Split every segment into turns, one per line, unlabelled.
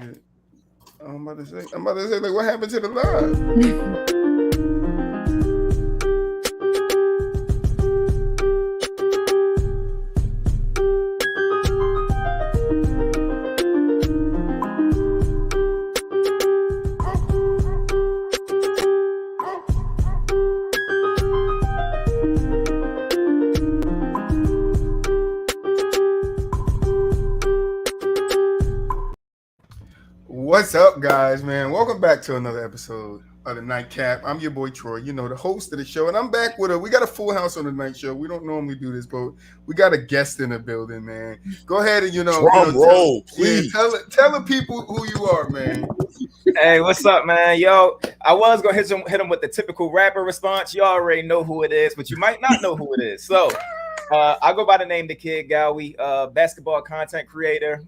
Yeah. I'm about to say, like, what happened to the live? What's up, guys, man? Welcome back to another episode of the Nightcap. I'm your boy Troy, the host of the show, and I'm back with we got a full house on the night show. We don't normally do this, but we got a guest in the building, man. Go ahead and
Drum roll, please.
tell the people who you are, man.
Hey, what's up, man? Yo, I was gonna hit him with the typical rapper response. You already know who it is, but you might not know who it is. So, I go by the name the Kid Gowie, basketball content creator.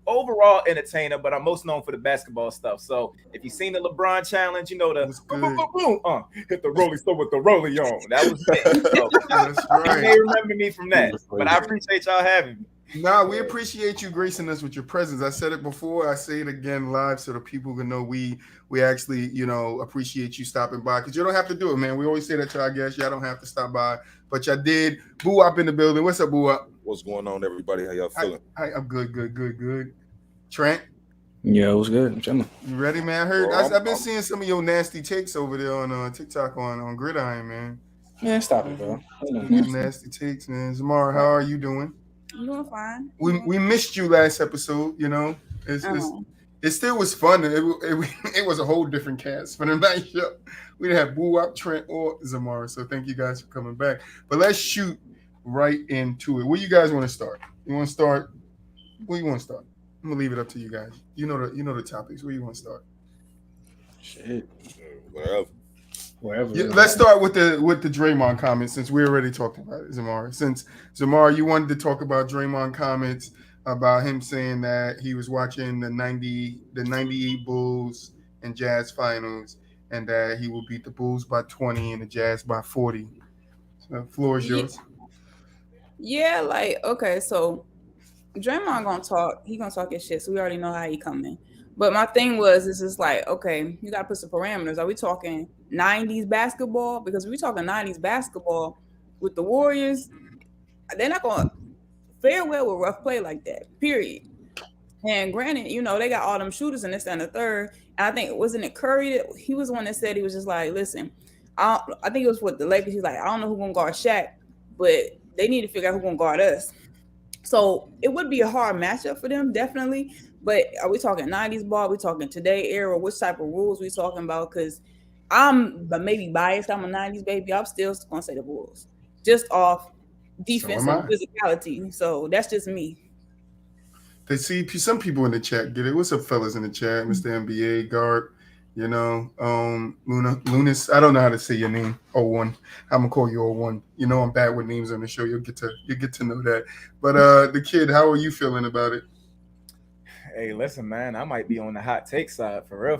Overall entertainer, but I'm most known for the basketball stuff. So, if you've seen the LeBron challenge, you know the boom, boom, boom, boom, hit the rolling stone with the rolling on. That was it. So,
That's right.
You may remember me from that, but I appreciate y'all having me.
Nah, we appreciate you gracing us with your presence. I said it before, I say it again live so the people can know we actually, appreciate you stopping by, because you don't have to do it, man. We always say that to our guests, y'all don't have to stop by, but y'all did. BooWop in the building. What's up, BooWop?
What's going on, everybody? How y'all feeling?
Hi, I'm good. Trent?
Yeah, it was good. I'm chilling.
You ready, man? I've been seeing some of your nasty takes over there on TikTok on Gridiron, man.
Man, stop it, bro.
Nasty takes, man. Zamar, how are you doing?
I'm doing fine.
We missed you last episode. It still was fun. It was a whole different cast for the night show. We didn't have BooWop, Trent, or Zamar. So thank you guys for coming back. But let's shoot right into it. Where you guys want to start? You want to start? Where you want to start? I'm gonna leave it up to you guys. You know the topics. Where you want to start?
Shit.
Wherever.
Yeah, let's start with the Draymond comments, since we already talked about it, Zamar. Since Zamar, you wanted to talk about Draymond comments about him saying that he was watching the 98 Bulls and Jazz finals, and that he will beat the Bulls by 20 and the Jazz by 40. So the floor is yours.
Yeah, okay, so Draymond gonna talk. He gonna talk his shit, so we already know how he coming. But my thing is just like, okay, you gotta put some parameters. Are we talking 90s basketball? Because if we talking 90s basketball with the Warriors, they're not gonna fare well with rough play like that. Period. And granted, they got all them shooters in this and the third. And I think wasn't it Curry that he was the one that said, he was just like, listen, I think it was with the Lakers. He's like, I don't know who's gonna guard Shaq, but they need to figure out who's gonna guard us. So it would be a hard matchup for them, definitely. But are we talking 90s ball? Are we talking today era? Which type of rules we talking about? Because I'm maybe biased. I'm a 90s baby. I'm still going to say the Bulls. Just off defense and physicality. So that's just me.
They see some people in the chat get it. What's up, fellas in the chat? Mr. NBA, Guard, Lunas. I don't know how to say your name. 01. I'm gonna call you 01. I'm bad with names on the show. You'll get to know that. But the Kid, how are you feeling about it?
Hey, listen, man, I might be on the hot take side for real.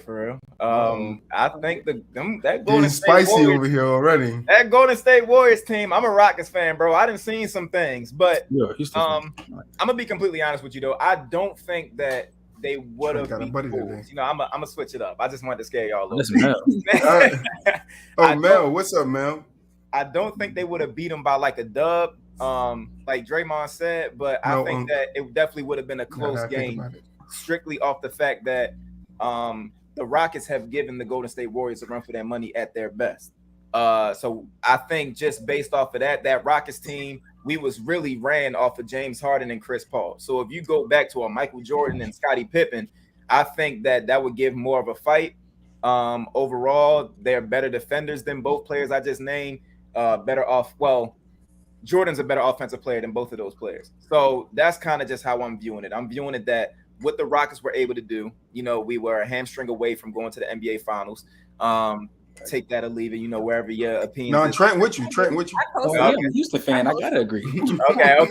I think that Golden State
spicy
Warriors,
over here already.
That Golden State Warriors team. I'm a Rockets fan, bro. I done seen some things, but I'm gonna be completely honest with you though. I don't think that they would have beat the Bulls. I'm gonna switch it up. I just wanted to scare y'all a little bit.
Mel, what's up, Mel?
I don't think they would have beat them by like a dub, like Draymond said, but I think that it definitely would have been a close game. Strictly off the fact that the Rockets have given the Golden State Warriors a run for their money at their best. So I think just based off of that Rockets team, we was really ran off of James Harden and Chris Paul. So if you go back to a Michael Jordan and Scottie Pippen, I think that would give more of a fight. Overall, they're better defenders than both players I just named. Jordan's a better offensive player than both of those players. So that's kind of just how I'm viewing it. I'm viewing it that what the Rockets were able to do, we were a hamstring away from going to the NBA Finals. Take that or leave it, wherever your opinion.
No, Trent with you.
I'm a Houston fan. I gotta agree.
Okay.
You don't have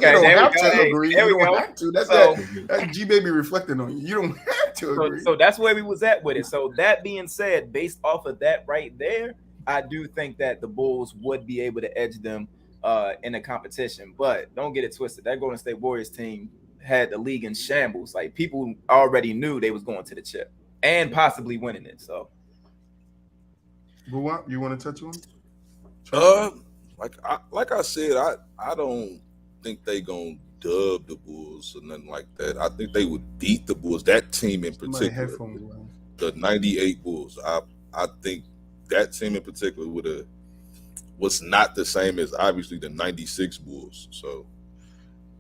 to agree.
There
you
we
don't
go.
have to. That's Gbaby reflecting on you. You don't have to agree.
So that's where we was at with it. So that being said, based off of that right there, I do think that the Bulls would be able to edge them in a competition. But don't get it twisted. That Golden State Warriors team had the league in shambles. Like people already knew they was going to the chip and possibly winning it. So,
BooWop, you want to touch on?
Like I said, I don't think they gonna dub the Bulls or nothing like that. I think they would beat the Bulls. That team in particular, the '98 Bulls. I think that team in particular was not the same as obviously the '96 Bulls. So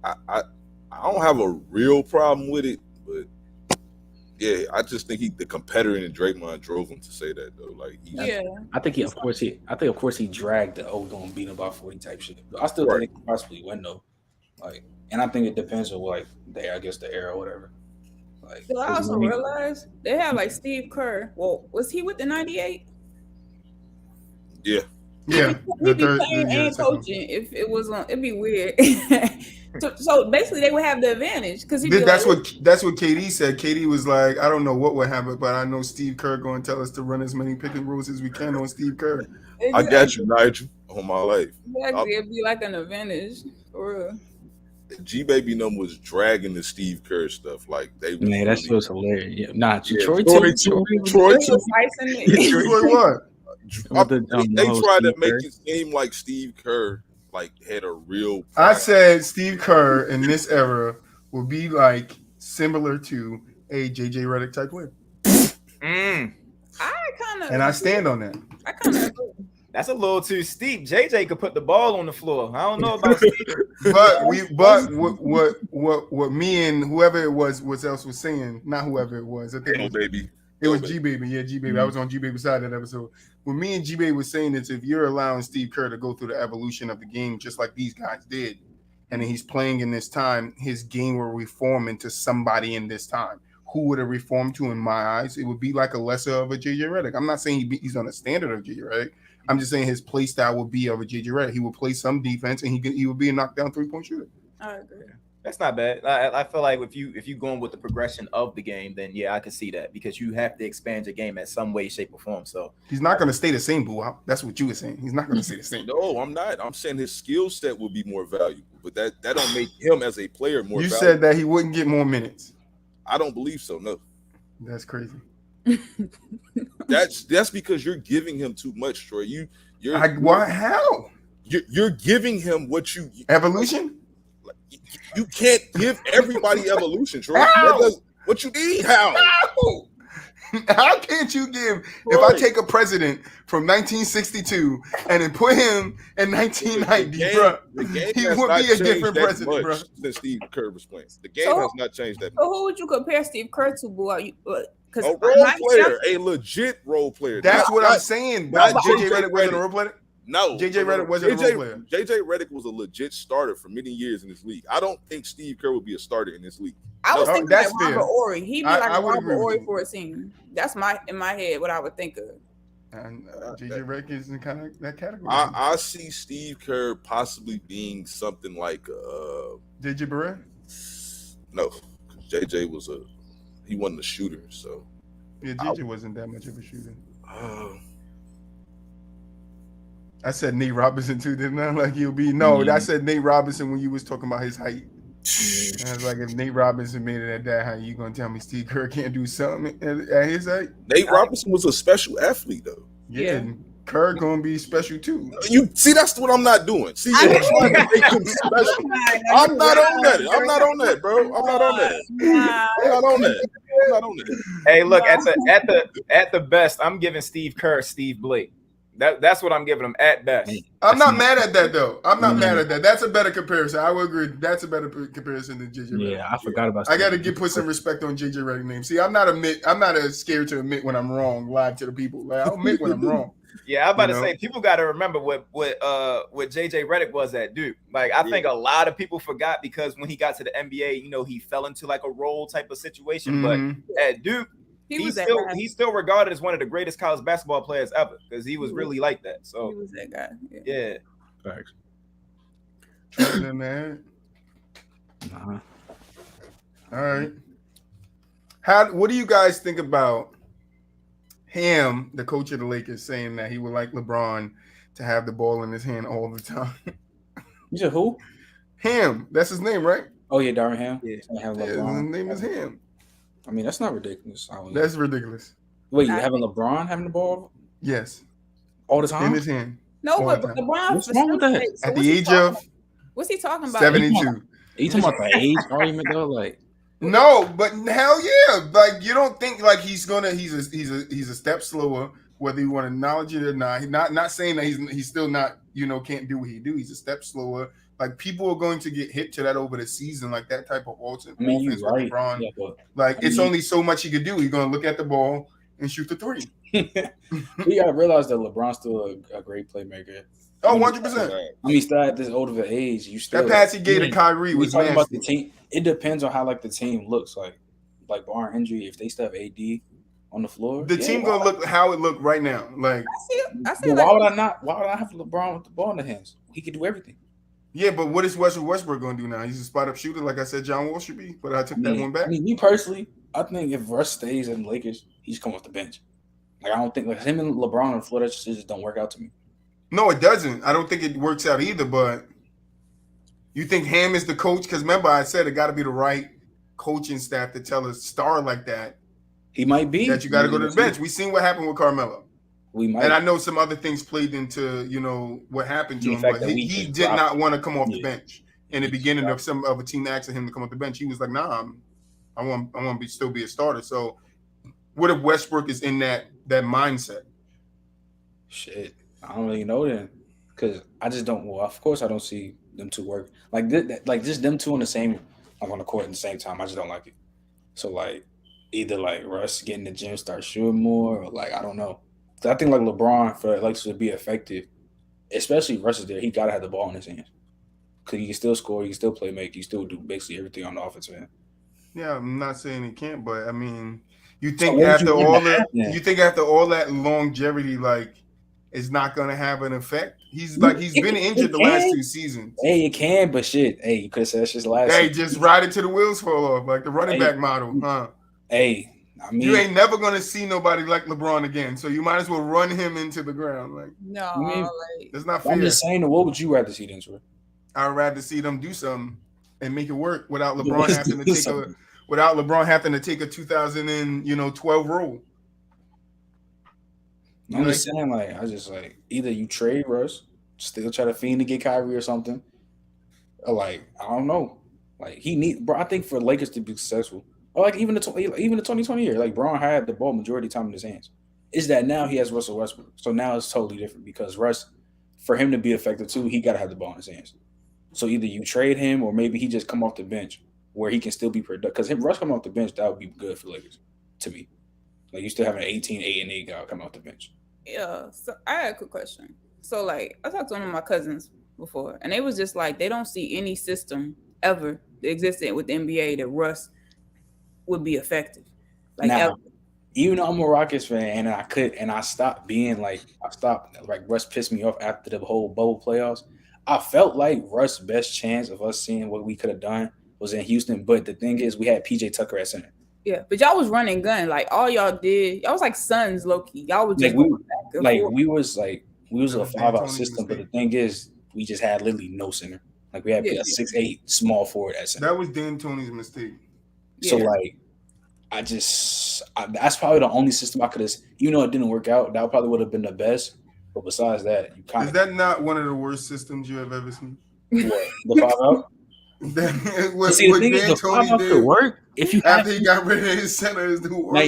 I don't have a real problem with it, but yeah, I just think the competitor in Draymond drove him to say that though. Like,
I think of course he dragged the gonna beat him by 40 type shit. I still think he could possibly win though. Like, and I think it depends on like the era or whatever. Like,
I also realized they have like Steve Kerr. Well, was he with the '98?
Yeah.
Yeah.
He'd be playing and coaching. If it was on, it'd be weird. So basically, they would have the advantage because
that's what KD said. KD was like, I don't know what would happen, but I know Steve Kerr going to tell us to run as many pick and rolls as we can on Steve Kerr.
Exactly.
I got you, Nigel, on my life.
Exactly, it'd be like an advantage for real.
Gbaby number was dragging the Steve Kerr stuff like they.
Man, that shit was hilarious. Yeah. Nah,
Troy
too.
Troy
what?
They tried to make it seem like Steve Kerr like had a real.
I said Steve Kerr in this era will be like similar to a JJ Redick type win. I stand on that.
I kind of agree.
That's a little too steep. JJ could put the ball on the floor. I don't know about Steve.
what me and whoever it was, what else was saying, not whoever it was. I think it was Gbaby. Yeah, Gbaby. Mm-hmm. I was on Gbaby's side of that episode. What me and Gbaby was saying is if you're allowing Steve Kerr to go through the evolution of the game just like these guys did, and then he's playing in this time, his game will reform into somebody in this time. Who would it reform to in my eyes? It would be like a lesser of a JJ Redick. I'm not saying he's on a standard of JJ Redick. I'm just saying his play style would be of a JJ Redick. He will play some defense and he would be a knockdown 3-point shooter.
I agree.
That's not bad. I feel like if you going with the progression of the game, then yeah, I can see that because you have to expand your game at some way, shape, or form. So
he's not going to stay the same, BooWop. That's what you were saying. He's not going to stay the same.
No, I'm not. I'm saying his skill set would be more valuable, but that don't make him as a player more.
You
valuable.
said that he wouldn't get more minutes.
I don't believe so. No,
that's crazy.
That's because you're giving him too much, Troy.
Why? How?
You're giving him what you
evolution.
You can't give everybody evolution, Troy. What you need? How?
How can't you give? If I take a president from 1962 and then put him in 1990, bro, he would be a different president, bro.
Since Steve Kerr was playing, the game has not changed that much.
So who would you compare Steve Kerr to, boy?
A role player, a legit role player.
That's what I'm saying. But JJ Redick wasn't a role player.
No,
JJ Redick wasn't a role player.
JJ Redick was a legit starter for many years in this league. I don't think Steve Kerr would be a starter in this league.
I was thinking like Robert Horry. He'd be like a Robert Horry for a team. That's in my head what I would think of.
And JJ Redick is in kind of that category.
I see Steve Kerr possibly being something like
JJ Barea.
No, JJ he wasn't a shooter, so
yeah, JJ wasn't that much of a shooter. I said Nate Robinson too, didn't I? Like he'll be I said Nate Robinson when you was talking about his height. And I was like, if Nate Robinson made it at that height, you gonna tell me Steve Kerr can't do something at his height?
Nate Robinson was a special athlete though.
Yeah. Kerr gonna be special too.
You see, that's what I'm not doing. See, you're trying to make him special. I'm not on that, bro. I'm not on that.
Hey, look, at the best, I'm giving Steve Kerr Steve Blake. That's what I'm giving him at best.
I'm not mad at that though. I'm not mad at that. That's a better comparison. I would agree. That's a better comparison than JJ Redick.
Yeah, I forgot about.
I got to put some respect on JJ Redick name. See, I'm not scared to admit when I'm wrong live to the people. Like, I'll admit when I'm wrong.
Yeah, I'm about to say people got to remember what JJ Redick was at Duke. Like I think a lot of people forgot because when he got to the NBA, he fell into like a role type of situation. Mm-hmm. But at Duke, he's still regarded as one of the greatest college basketball players ever because he was really like that. So
he was that guy.
Yeah.
Thanks.
Man. All right. What do you guys think about him, the coach of the Lakers, saying that he would like LeBron to have the ball in his hand all the time?
You said who?
Him. That's his name, right?
Oh yeah, Darvin Ham.
Yeah, his name is Ham.
I mean, that's not ridiculous.
That's ridiculous.
Wait, you having LeBron having the ball?
Yes.
All the time?
In his hand.
No, but LeBron.
What's wrong with that?
So
at the age of
what's he talking about?
72.
Are you talking about the age argument though? Like
no, but hell yeah. Like you don't think like he's a step slower, whether you want to acknowledge it or not. He's not saying that he's still not, can't do what he do. He's a step slower. Like people are going to get hit to that over the season, like that type of offense with LeBron. Yeah, but it's only so much he could do. He's gonna look at the ball and shoot the three.
You gotta realize that LeBron's still a great playmaker.
Oh, 100%.
I mean, still at this old of an age, you still
that pass he gave to Kyrie was nasty.
About the team. It depends on how like the team looks. Like barring injury, if they still have AD on the floor,
the team gonna look how it look right now. Like
I see.
Why would I have LeBron with the ball in the hands? He could do everything.
Yeah, but what is Westbrook going to do now? He's a spot-up shooter, like I said John Wall should be, but I took that one back.
I mean, me personally, I think if Russ stays in the Lakers, he's come off the bench. Like, I don't think like him and LeBron on the floor, that just don't work out to me.
No, it doesn't. I don't think it works out either, but you think Ham is the coach? Because remember, I said it got to be the right coaching staff to tell a star like that.
He might be.
That you got to go to the bench. We seen what happened with Carmelo.
We might.
And I know some other things played into, what happened to him, but he did not want to come off the bench. In the beginning of some of a team asking him to come off the bench, he was like, "Nah, I want to still be a starter." So, what if Westbrook is in that mindset?
Shit, I don't really know then, because I just don't. Well, of course, I don't see them two work like just them two on the same, on the court at the same time. I just don't like it. So like, either like Russ get in the gym, start shooting more, or like I don't know. I think like LeBron for Lakers to be effective, especially Russ is there, he gotta have the ball in his hands because he can still score, he can still play make, he still do basically everything on the offensive end.
Yeah, I'm not saying he can't, but I mean, you think after all that longevity, like, it's not gonna have an effect? He's been injured the last 2 seasons.
Hey, it can, but shit, hey, you could have said that's just last.
Hey, just ride it till the wheels fall off, like the running back model, huh?
Hey. I mean,
you ain't never gonna see nobody like LeBron again, so you might as well run him into the ground. Like,
no,
it's not fair.
I'm just saying, what would you rather see then, sir?
I'd rather see them do something and make it work without LeBron having to take a 2012 role.
I'm just saying, like, I just like either you trade Russ, still try to fiend to get Kyrie or something, or like I don't know, like I think for Lakers to be successful. Or like even the 2020 year, like Braun had the ball majority of the time in his hands. Is that now he has Russell Westbrook? So now it's totally different because Russ, for him to be effective too, he got to have the ball in his hands. So either you trade him or maybe he just come off the bench where he can still be productive. Because Russ coming off the bench, that would be good for Lakers to me. Like you still have an 18, 8, and 8 guy coming off the bench.
Yeah. So I had a quick question. So like I talked to one of my cousins before, and they was just like they don't see any system ever that existed with the NBA that Russ would be effective. Like
now, even though I'm a Rockets fan and I stopped Russ pissed me off after the whole bubble playoffs. I felt like Russ' best chance of us seeing what we could have done was in Houston. But the thing is, we had PJ Tucker at center.
Yeah, but y'all was running gun. Like all y'all did, y'all was like Suns low key. Y'all was just
we was a 5-out system. But the thing is, we just had literally no center. Like we had a 6'8" small forward at center.
That was D'Antoni's mistake.
So like, that's probably the only system I could have. Even though it didn't work out, that probably would have been the best. But besides that,
is that not one of the worst systems you have ever seen?
What, the 5-out?
The
thing is, the 5-out could work if you
after he got rid of his center. Is the worst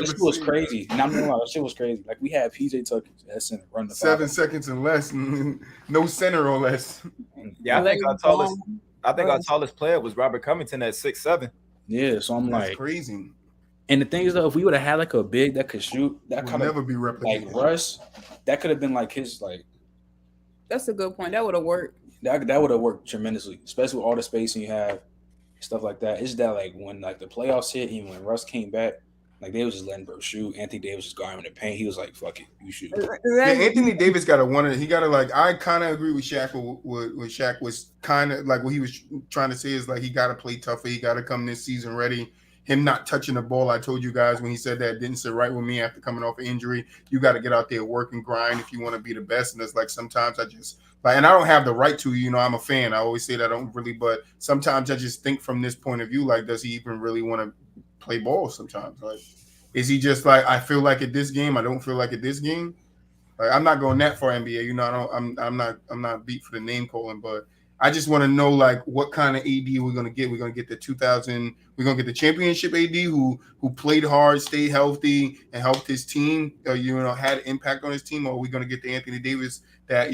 this was crazy. And I'm not gonna lie, that shit was crazy. Like we had PJ Tucker at center run the
7 seconds and less, no center or less.
Yeah, I think our tallest player was Robert Covington at 6'7".
Yeah, so I'm
That's crazy.
And the thing is, though, if we would have had like a big that could shoot, that
could never be replicated.
Like Russ, that could have been like his like.
That's a good point. That would have worked.
That would have worked tremendously, especially with all the spacing you have, stuff like that. It's that like when like the playoffs hit, even when Russ came back, like they was just letting bro shoot. Anthony Davis just got him in the paint. He was like, "Fuck it, you shoot."
Yeah, Anthony Davis got to want it. He got to like. I kind of agree with Shaq. What Shaq was kind of like what he was trying to say is like he got to play tougher. He got to come this season ready. him not touching the ball. I told you guys when he said that, it didn't sit right with me after coming off an injury. You got to get out there, work and grind if you want to be the best. And it's like sometimes I just like, and I don't have the right to, I'm a fan. I always say that I don't really, but sometimes I just think from this point of view, like, does he even really want to play ball sometimes? Like, is he just like, I feel like at this game, I don't feel like at this game? Like, I'm not going that far NBA. I'm not beat for the name calling, but I just want to know, like, what kind of AD we're gonna get. We're gonna get the we're gonna get the championship AD who played hard, stayed healthy, and helped his team. Had an impact on his team. Or are we gonna get the Anthony Davis that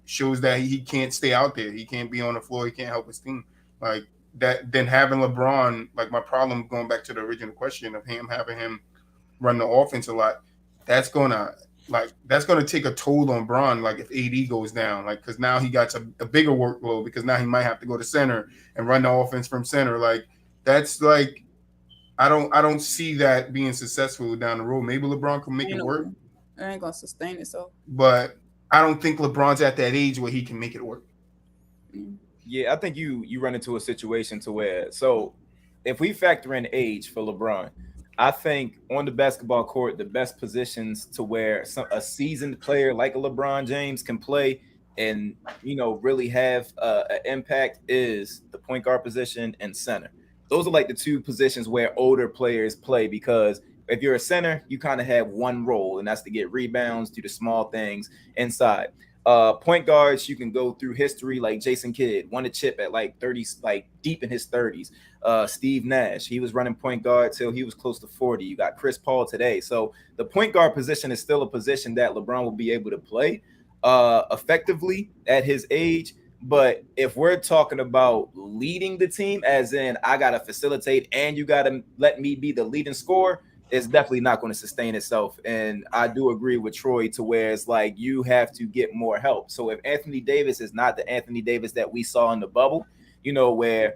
shows that he can't stay out there, he can't be on the floor, he can't help his team like that? Then having LeBron, like, my problem going back to the original question of having him run the offense a lot, that's gonna take a toll on Bron, like if AD goes down, like, because now he got a bigger workload because now he might have to go to center and run the offense from center. Like, that's like, I don't see that being successful down the road. Maybe LeBron can make it work.
It ain't gonna sustain itself.
But I don't think LeBron's at that age where he can make it work.
Yeah, I think you run into a situation to where, so if we factor in age for LeBron, I think on the basketball court, the best positions to where a seasoned player like a LeBron James can play and, really have an impact is the point guard position and center. Those are like the two positions where older players play, because if you're a center, you kind of have one role, and that's to get rebounds, do the small things inside. Point guards, you can go through history, like Jason Kidd won a chip at like 30, like deep in his 30s. Steve Nash, he was running point guard till he was close to 40. You got Chris Paul today. So the point guard position is still a position that LeBron will be able to play effectively at his age. But if we're talking about leading the team, as in I got to facilitate and you got to let me be the leading scorer, it's definitely not going to sustain itself. And I do agree with Troy to where it's like you have to get more help. So if Anthony Davis is not the Anthony Davis that we saw in the bubble, where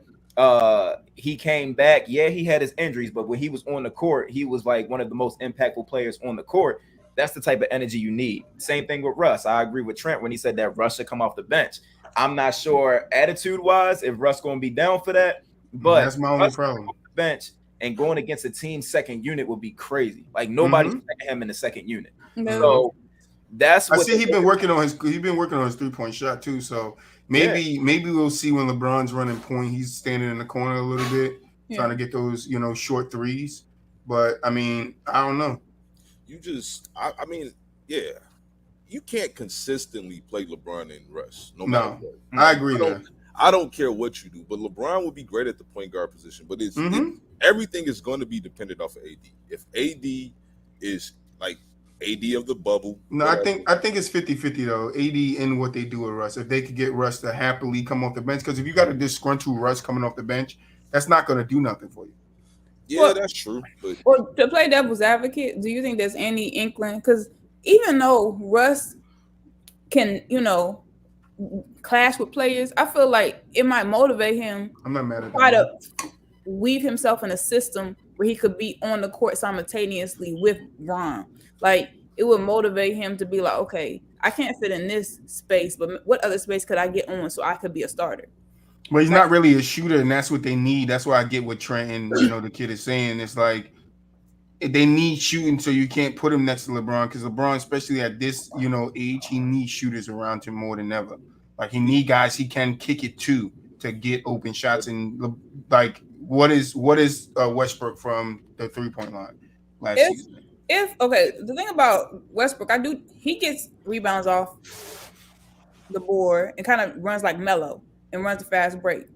he came back, yeah, he had his injuries, but when he was on the court, he was like one of the most impactful players on the court. That's the type of energy you need. Same thing with Russ. I agree with Trent when he said that Russ should come off the bench. I'm not sure attitude-wise if Russ going to be down for that, but
that's my only problem.
Off the bench and going against a team's second unit would be crazy. Like, nobody's checking him in the second unit. No. So that's what
I see. He's been working on his 3-point shot too. So maybe we'll see when LeBron's running point, he's standing in the corner a little bit, trying to get those short threes. But I mean, I don't know.
You can't consistently play LeBron and Russ.
No, I agree.
I don't care what you do, but LeBron would be great at the point guard position. But everything is going to be dependent off of AD. If AD is like AD of the bubble.
No, I think it's 50-50 though. AD and what they do with Russ. If they could get Russ to happily come off the bench, because if you got a disgruntled Russ coming off the bench, that's not going to do nothing for you.
Yeah, that's true. But
to play devil's advocate, do you think there's any inkling? Because even though Russ can, clash with players, I feel like it might motivate him.
I'm not mad at
try to weave himself in a system where he could be on the court simultaneously with Bron. Like, it would motivate him to be like, okay, I can't fit in this space, but what other space could I get on so I could be a starter?
Well, he's not really a shooter, and that's what they need. That's why I get what Trent and the kid is saying. It's like they need shooting, so you can't put him next to LeBron, because LeBron, especially at this age, he needs shooters around him more than ever. Like, he need guys he can kick it to get open shots. And like, what is Westbrook from the 3-point line last season?
The thing about Westbrook, he gets rebounds off the board and kind of runs like Melo and runs a fast break.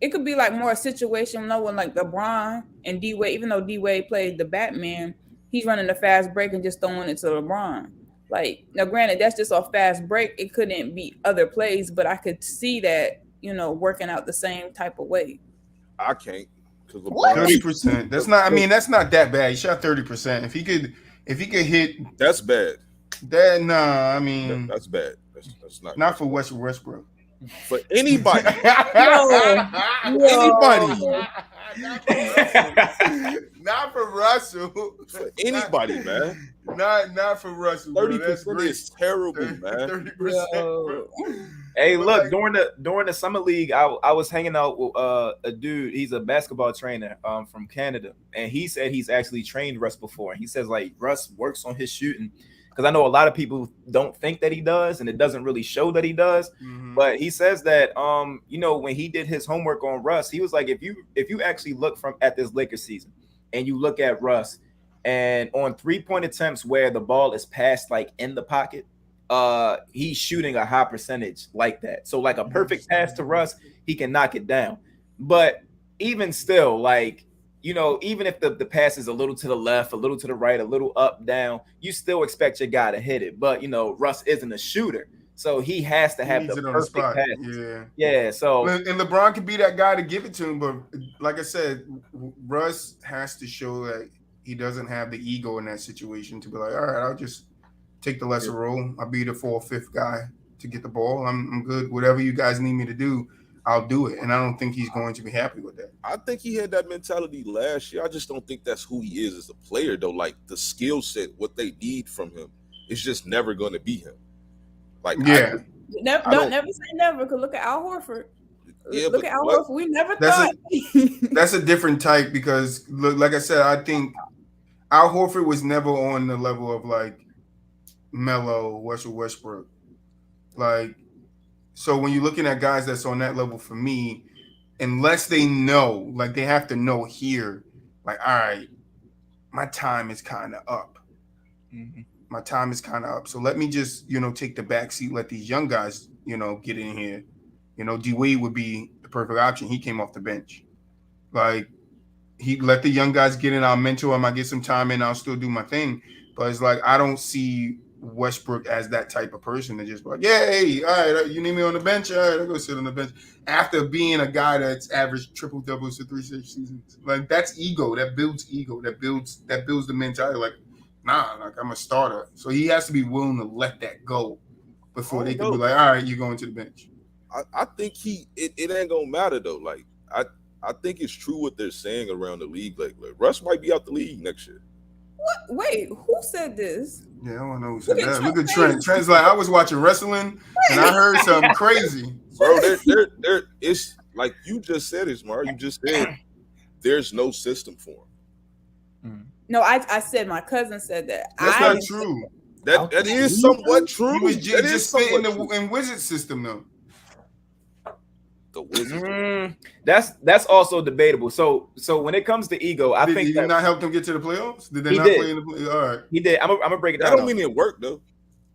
It could be like more a situation, when like LeBron and D-Wade, even though D-Wade played the Batman, he's running a fast break and just throwing it to LeBron. Like, now granted, that's just a fast break. It couldn't be other plays, but I could see that, working out the same type of way.
I can't.
30%. That's not that bad. He shot 30%. If he could hit,
that's bad.
That's
bad. That's
not for Westbrook.
For anybody.
Anybody. Not for Russell.
For anybody, man.
Not for Russell.
30% is terrible, man.
30%.
Hey, look, during the summer league, I was hanging out with a dude. He's a basketball trainer from Canada, and he said he's actually trained Russ before. He says like Russ works on his shooting, because I know a lot of people don't think that he does, and it doesn't really show that he does. But he says that when he did his homework on Russ, he was like, if you actually look at this Lakers season and you look at Russ, and on 3-point attempts where the ball is passed like in the pocket, he's shooting a high percentage like that. So like a perfect pass to Russ, he can knock it down. But even still, like, even if the pass is a little to the left, a little to the right, a little up, down, you still expect your guy to hit it. But Russ isn't a shooter, so he has to have the perfect pass. Yeah. So
and LeBron can be that guy to give it to him, but like I said, Russ has to show that he doesn't have the ego in that situation to be like, all right, I'll just take the lesser role. I'll be the 4th or 5th guy to get the ball. I'm good. Whatever you guys need me to do, I'll do it. And I don't think he's going to be happy with that.
I think he had that mentality last year. I just don't think that's who he is as a player, though. Like, the skill set, what they need from him, is just never going to be him. Like,
never say never, because look at Al Horford. Look at Al Horford. We never thought.
That's a different type, because, like I said, I think Al Horford was never on the level of, like, Melo, Russell Westbrook. Like, so when you're looking at guys that's on that level, for me, unless they know, like, they have to know here, like, all right, my time is kind of up. My time is kind of up. So let me just, take the back seat, let these young guys, get in here. D Wade would be the perfect option. He came off the bench. Like, he let the young guys get in. I'll mentor him. I get some time in. I'll still do my thing. But it's like, I don't see Westbrook as that type of person to just be like, yeah, hey, all right, you need me on the bench? All right, I'll go sit on the bench. After being a guy that's averaged triple doubles for 3 seasons. Like, that's ego. That builds ego. That builds the mentality. Like, nah, like, I'm a starter. So he has to be willing to let that go before they can be like, all right, you're going to the bench.
I think it ain't gonna matter though. Like, I think it's true what they're saying around the league. Like Russ might be out the league next year.
What? Wait, who said this?
Yeah, I don't know who said that. Look at Trent. Trent's like, I was watching wrestling and I heard something crazy.
Bro, it's like you just said it, Mar. You just said there's no system for him.
No, I said my cousin said that.
That's not true.
That is somewhat true.
He was just fitting in Wizard system though.
The Wizards.
That's also debatable. So when it comes to ego, I think
did not help them get to the playoffs. Did they not play in the playoffs? All right,
he did. I'm gonna break it down.
That don't mean it worked though.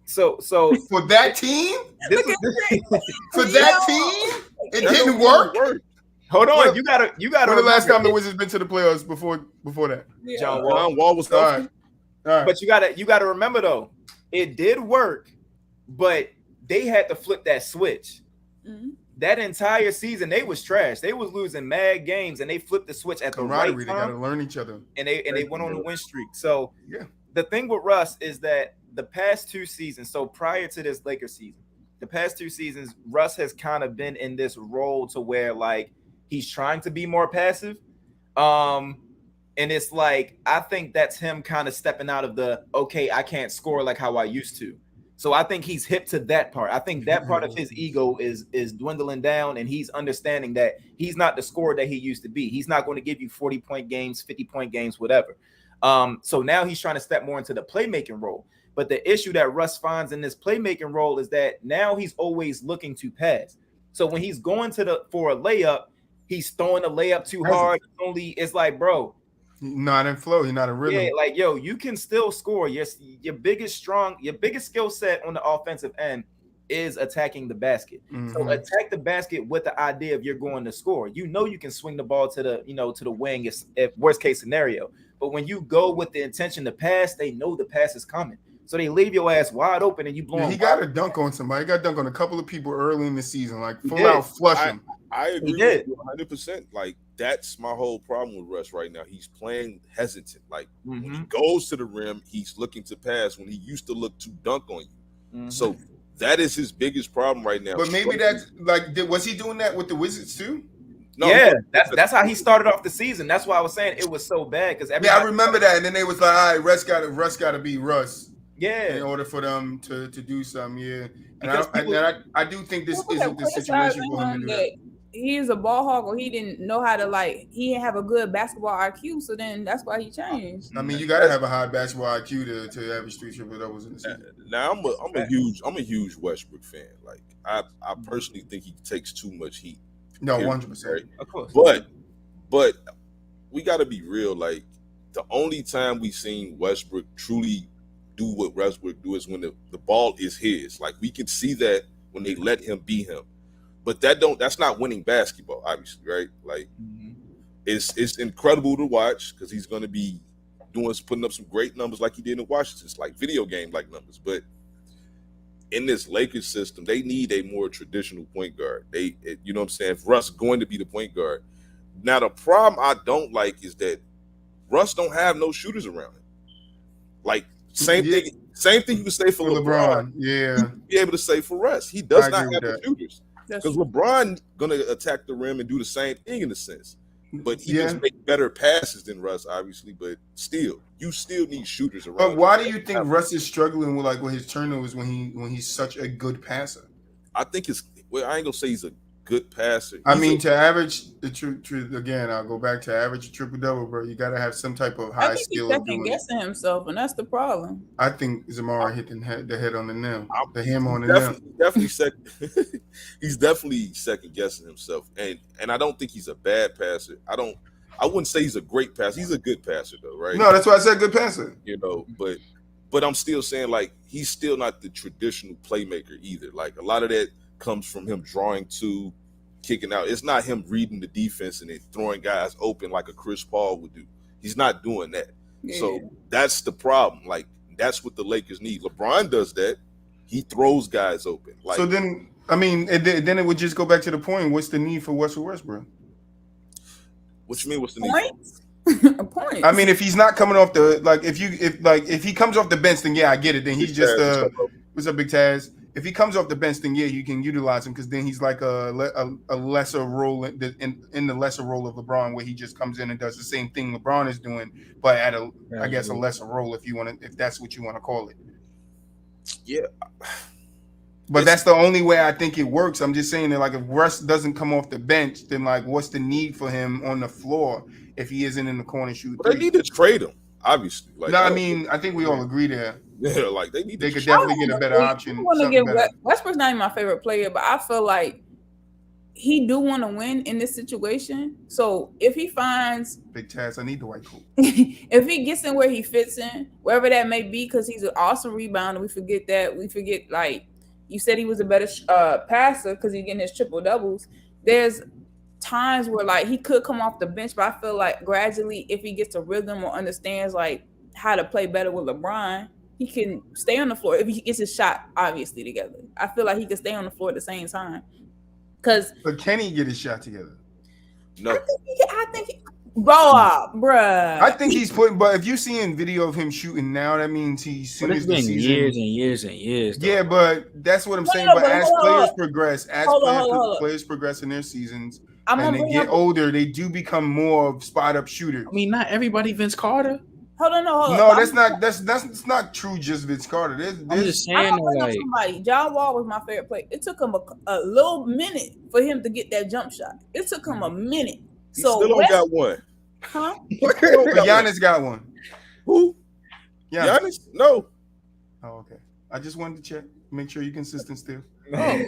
So
for that team, it didn't work.
Hold on, you gotta.
When the last time the Wizards been to the playoffs before that?
Yeah.
John Wall was
all right.
But you gotta remember though, it did work, but they had to flip that switch. That entire season, they was trash. They was losing mad games, and they flipped the switch at the right time.
They got to learn each other,
and they went on a win streak. So
yeah,
the thing with Russ is that the past 2 seasons, so prior to this Lakers season, the past 2 seasons, Russ has kind of been in this role to where like he's trying to be more passive, and it's like I think that's him kind of stepping out of the I can't score like how I used to. So I think he's hip to that part. I think that part of his ego is dwindling down, and he's understanding that he's not the scorer that he used to be. He's not going to give you 40-point games, 50-point games, whatever. So now he's trying to step more into the playmaking role. But the issue that Russ finds in this playmaking role is that now he's always looking to pass. So when he's going for a layup, he's throwing the layup too hard. It's like, bro,
not in flow. You're not in rhythm.
Yeah, like you can still score. Your biggest skill set on the offensive end is attacking the basket. So attack the basket with the idea of you're going to score. You can swing the ball to the wing if worst case scenario. But when you go with the intention to pass, they know the pass is coming. So they leave your ass wide open and you blow.
He got to dunk on somebody. He got to dunk on a couple of people early in the season, like full out flush him.
I agree with you 100%. Like, that's my whole problem with Russ right now. He's playing hesitant. Like, when he goes to the rim, he's looking to pass when he used to look to dunk on you. So that is his biggest problem right now.
But maybe that's like, was he doing that with the Wizards too?
No, yeah, that's how he started off the season. That's why I was saying it was so bad because
I remember that. And then they was like, all right, Russ got to be Russ. in order for them to do something. Yeah, and I do think this isn't the situation for him to do that.
He is a ball hog, or he didn't know how to he didn't have a good basketball IQ, so then that's why he changed.
I mean, you gotta have a high basketball IQ to average 3 triple doubles in the season.
Now I'm a huge Westbrook fan. Like I personally think he takes too much heat.
No, 100%,
right?
Of course.
But we got to be real. Like the only time we've seen Westbrook truly do what Westbrook do is when the ball is his. Like we can see that when they let him be him. But that's not winning basketball, obviously, right? Like it's incredible to watch because he's going to be putting up some great numbers like he did in Washington. It's like video game like numbers. But in this Lakers system, they need a more traditional point guard. You know what I'm saying? If Russ is going to be the point guard. Now the problem I don't like is that Russ don't have no shooters around him. Like same thing you would say for LeBron.
Yeah,
you'd be able to say for Russ. He does not have the shooters. Because LeBron gonna attack the rim and do the same thing in a sense, but he just make better passes than Russ, obviously. But still, you still need shooters around.
But why do you think Russ is struggling with his turnovers when he's such a good passer?
I think I ain't gonna say he's a good passer.
I mean, to average again, I'll go back to average triple double, bro. You gotta have some type of high skill.
I think he's second guessing himself, and that's the problem.
I think Zamar hit the head on the nail, the hammer on the nail.
Definitely second. He's definitely second guessing himself, and I don't think he's a bad passer. I wouldn't say he's a great passer. He's a good passer, though, right?
No, that's why I said good passer.
You know, but I'm still saying like he's still not the traditional playmaker either. Like a lot of that comes from him drawing to, kicking out. It's not him reading the defense and then throwing guys open like a Chris Paul would do. He's not doing that. Yeah. So that's the problem. Like that's what the Lakers need. LeBron does that. He throws guys open. Like,
so then, I mean, then it would just go back to the point. What's the need for Westbrook? What
you mean? What's the need?
A point.
I mean, if he's not coming off the if he comes off the bench, then yeah, I get it. Then he's just what's up, Big Taz? If he comes off the bench, then yeah, you can utilize him because then he's like a lesser role in the lesser role of LeBron, where he just comes in and does the same thing LeBron is doing, but at a lesser role if that's what you want to call it.
Yeah.
But that's the only way I think it works. I'm just saying that like if Russ doesn't come off the bench, then like what's the need for him on the floor if he isn't in the corner shooting?
They need to trade him, obviously. Like,
no, I mean I think we all agree there.
Yeah, like they
could definitely get a better option.
Westbrook's not even my favorite player, but I feel like he do want to win in this situation. So if he finds
Big Taz, I need the white coat.
If he gets in where he fits in, wherever that may be, because he's an awesome rebounder. We forget that. We forget like you said he was a better passer because he's getting his triple doubles. There's times where like he could come off the bench, but I feel like gradually if he gets a rhythm or understands like how to play better with LeBron, he can stay on the floor if he gets his shot obviously together. I feel like he can stay on the floor at the same time.
But can he get his shot together?
No.
I think BooWop, bruh.
I think he's putting, but if you seeing video of him shooting now, that means he's soon as the season.
Years and years and years.
Though. Yeah, but that's what I'm saying. But as players progress, players progress in their seasons, and they get older, they do become more of spot up shooters.
I mean, not everybody Vince Carter.
Hold on.
No, that's not true. Just Vince Carter.
I'm just saying, like
somebody. John Wall was my favorite player. It took him a little minute for him to get that jump shot. It took him a minute.
He still don't got one.
Huh?
Giannis got one.
Who? Giannis? No.
Oh, okay. I just wanted to check. Make sure you're consistent still.
Hey,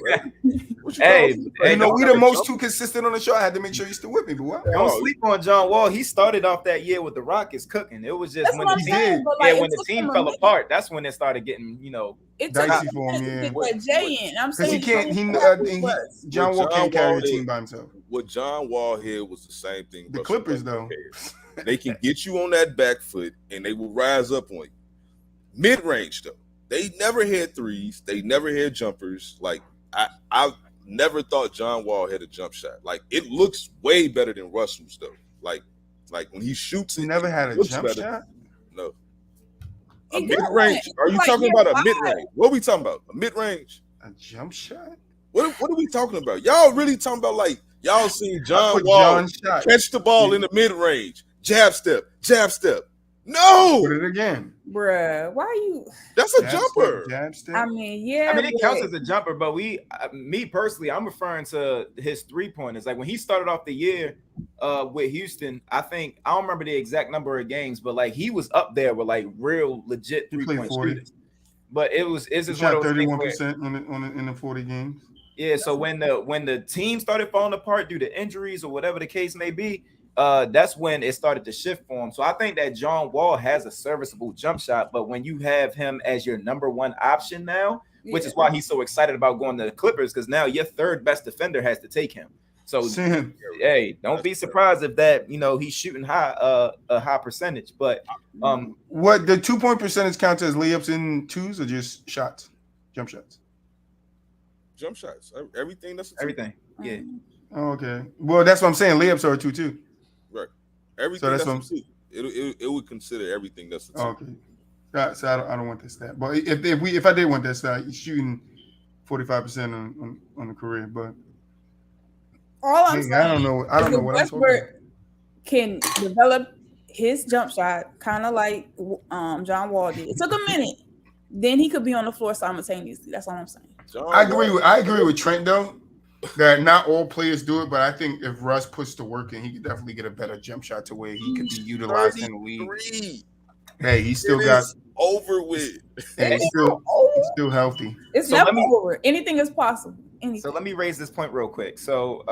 we the most two consistent on the show. I had to make sure you're still with me, but what?
Don't sleep on John Wall. He started off that year with the Rockets cooking. It was just when the team fell apart. That's when it started getting,
dicey for him. Yeah,
put Jay in. I'm saying
he can't. John Wall can't carry the team by himself.
What John Wall had was the same thing.
The Clippers, though,
they can get you on that back foot and they will rise up on you. Mid range though. They never had threes. They never had jumpers. Like I never thought John Wall had a jump shot. Like it looks way better than Russell's though. Like when he shoots,
he never had a jump shot.
No. A mid range. Are you talking about a mid range? What are we talking about? A mid range?
A jump shot?
What are we talking about? Y'all really talking about like y'all seen John Wall catch the ball in the mid range, jab step. No.
Put it again.
Bruh, why are you?
That's a jumper.
I mean, yeah.
I mean, it counts as a jumper, but me personally, I'm referring to his 3-pointers. Like when he started off the year with Houston, I don't remember the exact number of games, but like he was up there with like real legit 3-point shooters. But it's just
shot 31% in the 40 games.
Yeah, so when the team started falling apart due to injuries or whatever the case may be, that's when it started to shift for him. So I think that John Wall has a serviceable jump shot, but when you have him as your number one option now, which is why he's so excited about going to the Clippers, because now your third best defender has to take him. So hey, don't be surprised if that he's shooting a high percentage. But
what the 2-point percentage counts as layups in twos or just shots, jump shots?
Jump shots, everything. That's
everything. Yeah.
Oh, okay. Well, that's what I'm saying. Layups are a 2 too.
Right. Everything. So that's what I'm. It would consider everything that's a 2.
Okay. So I don't want this stat. But if I did want that stat, he's shooting 45% on the career. But
all I'm saying, I don't know what I'm talking about. Can develop his jump shot kind of like John Wall did. It took a minute. Then he could be on the floor simultaneously. That's all I'm saying.
I agree with Trent though, that not all players do it, but I think if Russ puts the work in, he could definitely get a better jump shot to where he could be utilized in the league. Hey, he still got
over with.
Hey, he's still healthy.
It's never over. Anything is possible. Anything.
So let me raise this point real quick. So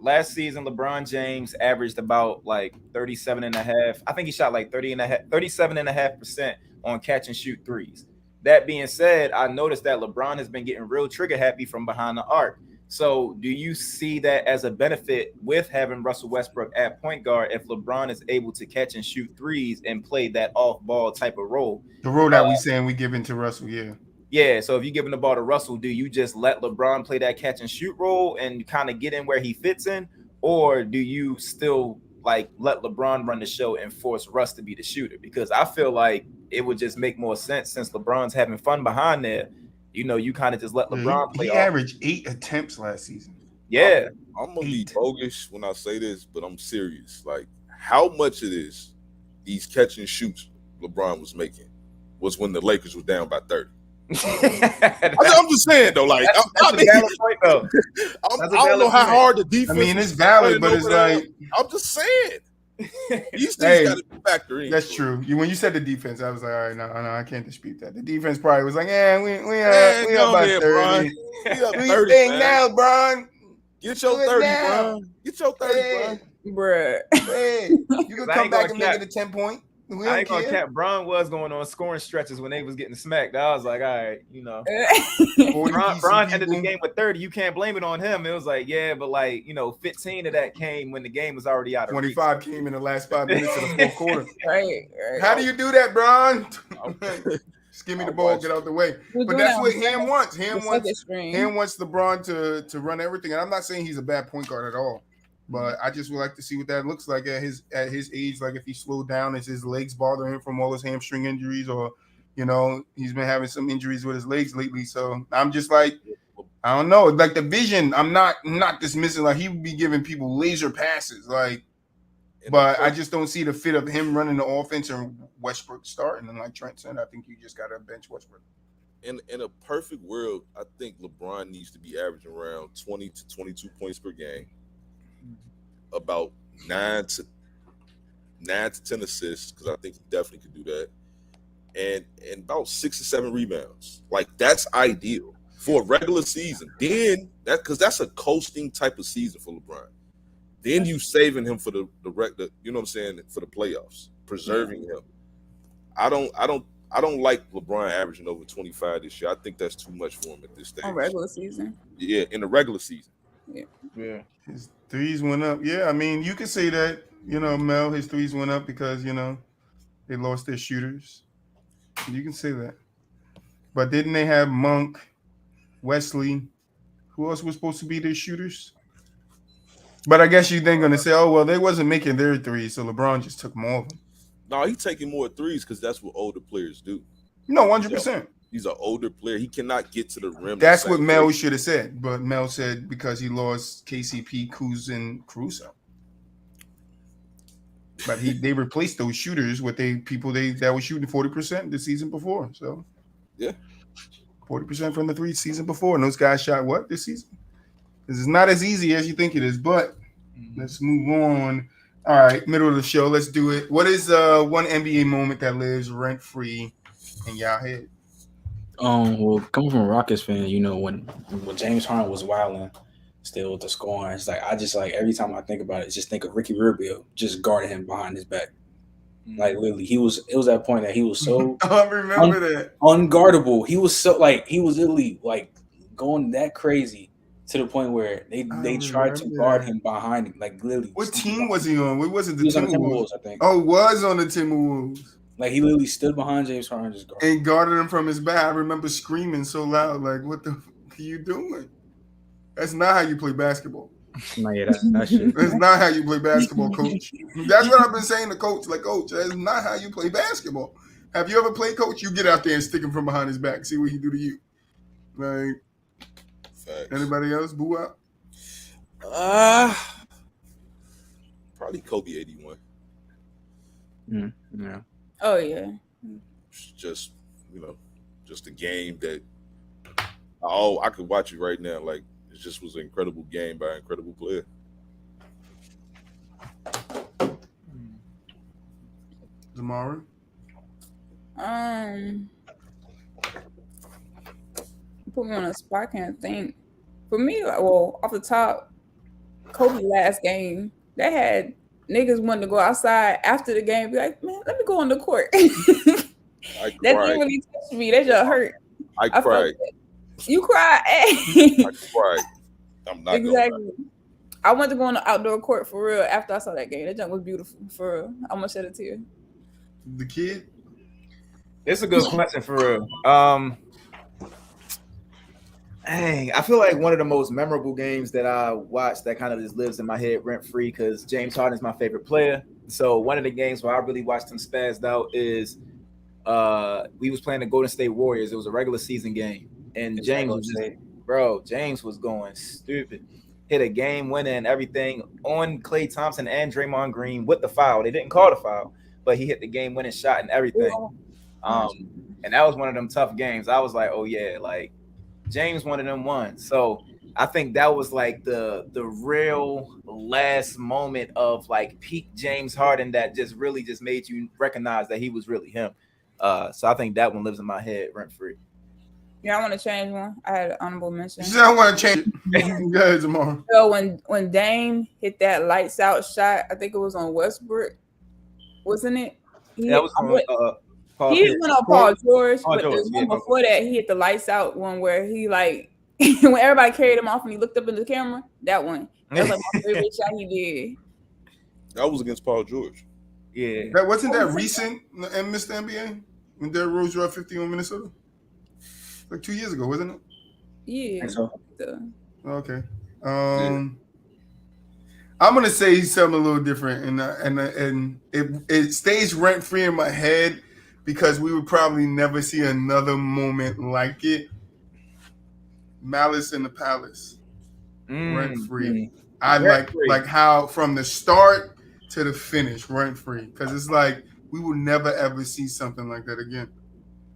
last season, LeBron James averaged about like 37.5. I think he shot like 37.5% on catch and shoot threes. That being said, I noticed that LeBron has been getting real trigger happy from behind the arc. So do you see that as a benefit with having Russell Westbrook at point guard if LeBron is able to catch and shoot threes and play that off-ball type of role?
The role that we saying we give into Russell, yeah.
Yeah, so if you're giving the ball to Russell, do you just let LeBron play that catch and shoot role and kind of get in where he fits in? Or do you still like let LeBron run the show and force Russ to be the shooter? Because I feel like it would just make more sense since LeBron's having fun behind there. You kind of just let LeBron play.
He averaged 8 attempts last season.
Yeah.
I'm going to be bogus when I say this, but I'm serious. Like, how much of this, these catch and shoots LeBron was making, was when the Lakers were down by 30? I'm just saying, though. Like, I don't know how hard the defense.
I mean, it's valid, but it's like
I'm just saying. These things got to factor in.
That's true. When you said the defense, I was like, all right, no, I can't dispute that. The defense probably was like, we up by 30. We up 30 now, Bron.
Get your 30, Bron. Get your 30,
Bruh.
Hey, you can come back and make it a 10-point.
I ain't gonna cap. Bron was going on scoring stretches when they was getting smacked. I was like, all right, Bron ended the game with 30. You can't blame it on him. It was like, yeah, but like 15 of that came when the game was already out of
25 reach. Came in the last 5 minutes of the fourth quarter.
Right.
How do you do that, Bron? Just give me the ball, get out the way. But that's what Ham wants. Ham wants LeBron to run everything. And I'm not saying he's a bad point guard at all. But I just would like to see what that looks like at his age. Like if he slowed down, is his legs bothering him from all his hamstring injuries, or he's been having some injuries with his legs lately. So I'm just like, I don't know. Like the vision, I'm not dismissing. Like he would be giving people laser passes, like, but I just don't see the fit of him running the offense and Westbrook starting. And like Trent said, I think you just gotta bench Westbrook.
In a perfect world, I think LeBron needs to be averaging around 20 to 22 points per game. About 9 to 10 assists, because I think he definitely could do that, and about 6 to 7 rebounds. Like that's ideal for a regular season. Then that's a coasting type of season for LeBron. Then you saving him for the regular, you know what I'm saying, for the playoffs, preserving him. I don't like LeBron averaging over 25 this year. I think that's too much for him at this stage.
On regular season.
Yeah, in the regular season.
Yeah.
His threes went up. Yeah, I mean, you can say that, Mel, his threes went up because, they lost their shooters. You can say that. But didn't they have Monk, Wesley? Who else was supposed to be their shooters? But I guess you're then going to say, oh, well, they wasn't making their threes, so LeBron just took more of them.
No, he's taking more threes because that's what older players do.
No, 100%.
He's an older player. He cannot get to the rim.
That's what Mel should have said. But Mel said because he lost KCP, Kuz, and Caruso. But they replaced those shooters with people that were shooting 40% the season before. So
yeah,
40% from the 3 season before, and those guys shot what this season? This is not as easy as you think it is. But let's move on. All right, middle of the show. Let's do it. What is one NBA moment that lives rent free in y'all head?
Well, coming from a Rockets fan, you know, when James Harden was wilding still with the scoring, it's like I just like every time I think about it, just think of Ricky Rubio just guarding him behind his back. Like literally, it was that point that he was so
I remember that
unguardable. He was so like he was literally like going that crazy to the point where they tried to guard him behind him. Like literally.
What team was he on? What was it?
He was on the Timberwolves, I think.
Oh, was on the Timberwolves.
Like he literally stood behind James Harden just guarded.
And guarded him from his back. I remember screaming so loud, like, "What the fuck are you doing? That's not how you play basketball."
No, yeah, that shit.
That's not how you play basketball, coach. That's what I've been saying to coach. Like, coach, that's not how you play basketball. Have you ever played coach? You get out there and stick him from behind his back. See what he do to you. Like,
facts.
Anybody else? BooWop?
Probably Kobe 81.
Yeah.
Oh yeah.
Just just a game that I could watch it right now. Like it just was an incredible game by an incredible player.
Zamara?
Put me on a spot. I can't think. For me, well, off the top, Kobe last game, they had niggas wanting to go outside after the game. Be like, man, let me go on the court. That didn't really touch me. That just hurt.
I cried.
You cried.
I cried. I'm not
exactly. I went to go on the outdoor court for real after I saw that game. That jump was beautiful for real. I'm gonna shed a tear.
The kid?
It's a good question for real. Dang, I feel like one of the most memorable games that I watched that kind of just lives in my head rent free because James Harden is my favorite player. So one of the games where I really watched him spazzed out is we was playing the Golden State Warriors. It was a regular season game, and James was going stupid. Hit a game winner and everything on Klay Thompson and Draymond Green with the foul. They didn't call the foul, but he hit the game winning shot and everything. And that was one of them tough games. I was like, oh yeah, like. James one of them won. So I think that was like the real last moment of like peak James Harden that just really just made you recognize that he was really him. So I think that one lives in my head rent free.
Yeah, I want to change one. I had an honorable mention.
I want to change it. Go ahead, tomorrow.
So when Dame hit that lights out shot, I think it was on Westbrook, wasn't it?
That was on
he went on Paul George, but the one before that, he hit the lights out one where he like when everybody carried him off and he looked up in the camera. That one. That was like my favorite shot he did.
That was against Paul George.
Yeah.
That wasn't that recent in Mr. NBA when Derrick Rose dropped 50 on Minnesota? Like 2 years ago, wasn't it?
Yeah.
So.
Okay. I'm gonna say something a little different, and it stays rent free in my head. Because we would probably never see another moment like it. Malice in the Palace, rent free. I like how from the start to the finish, rent free. Because it's like we will never ever see something like that again.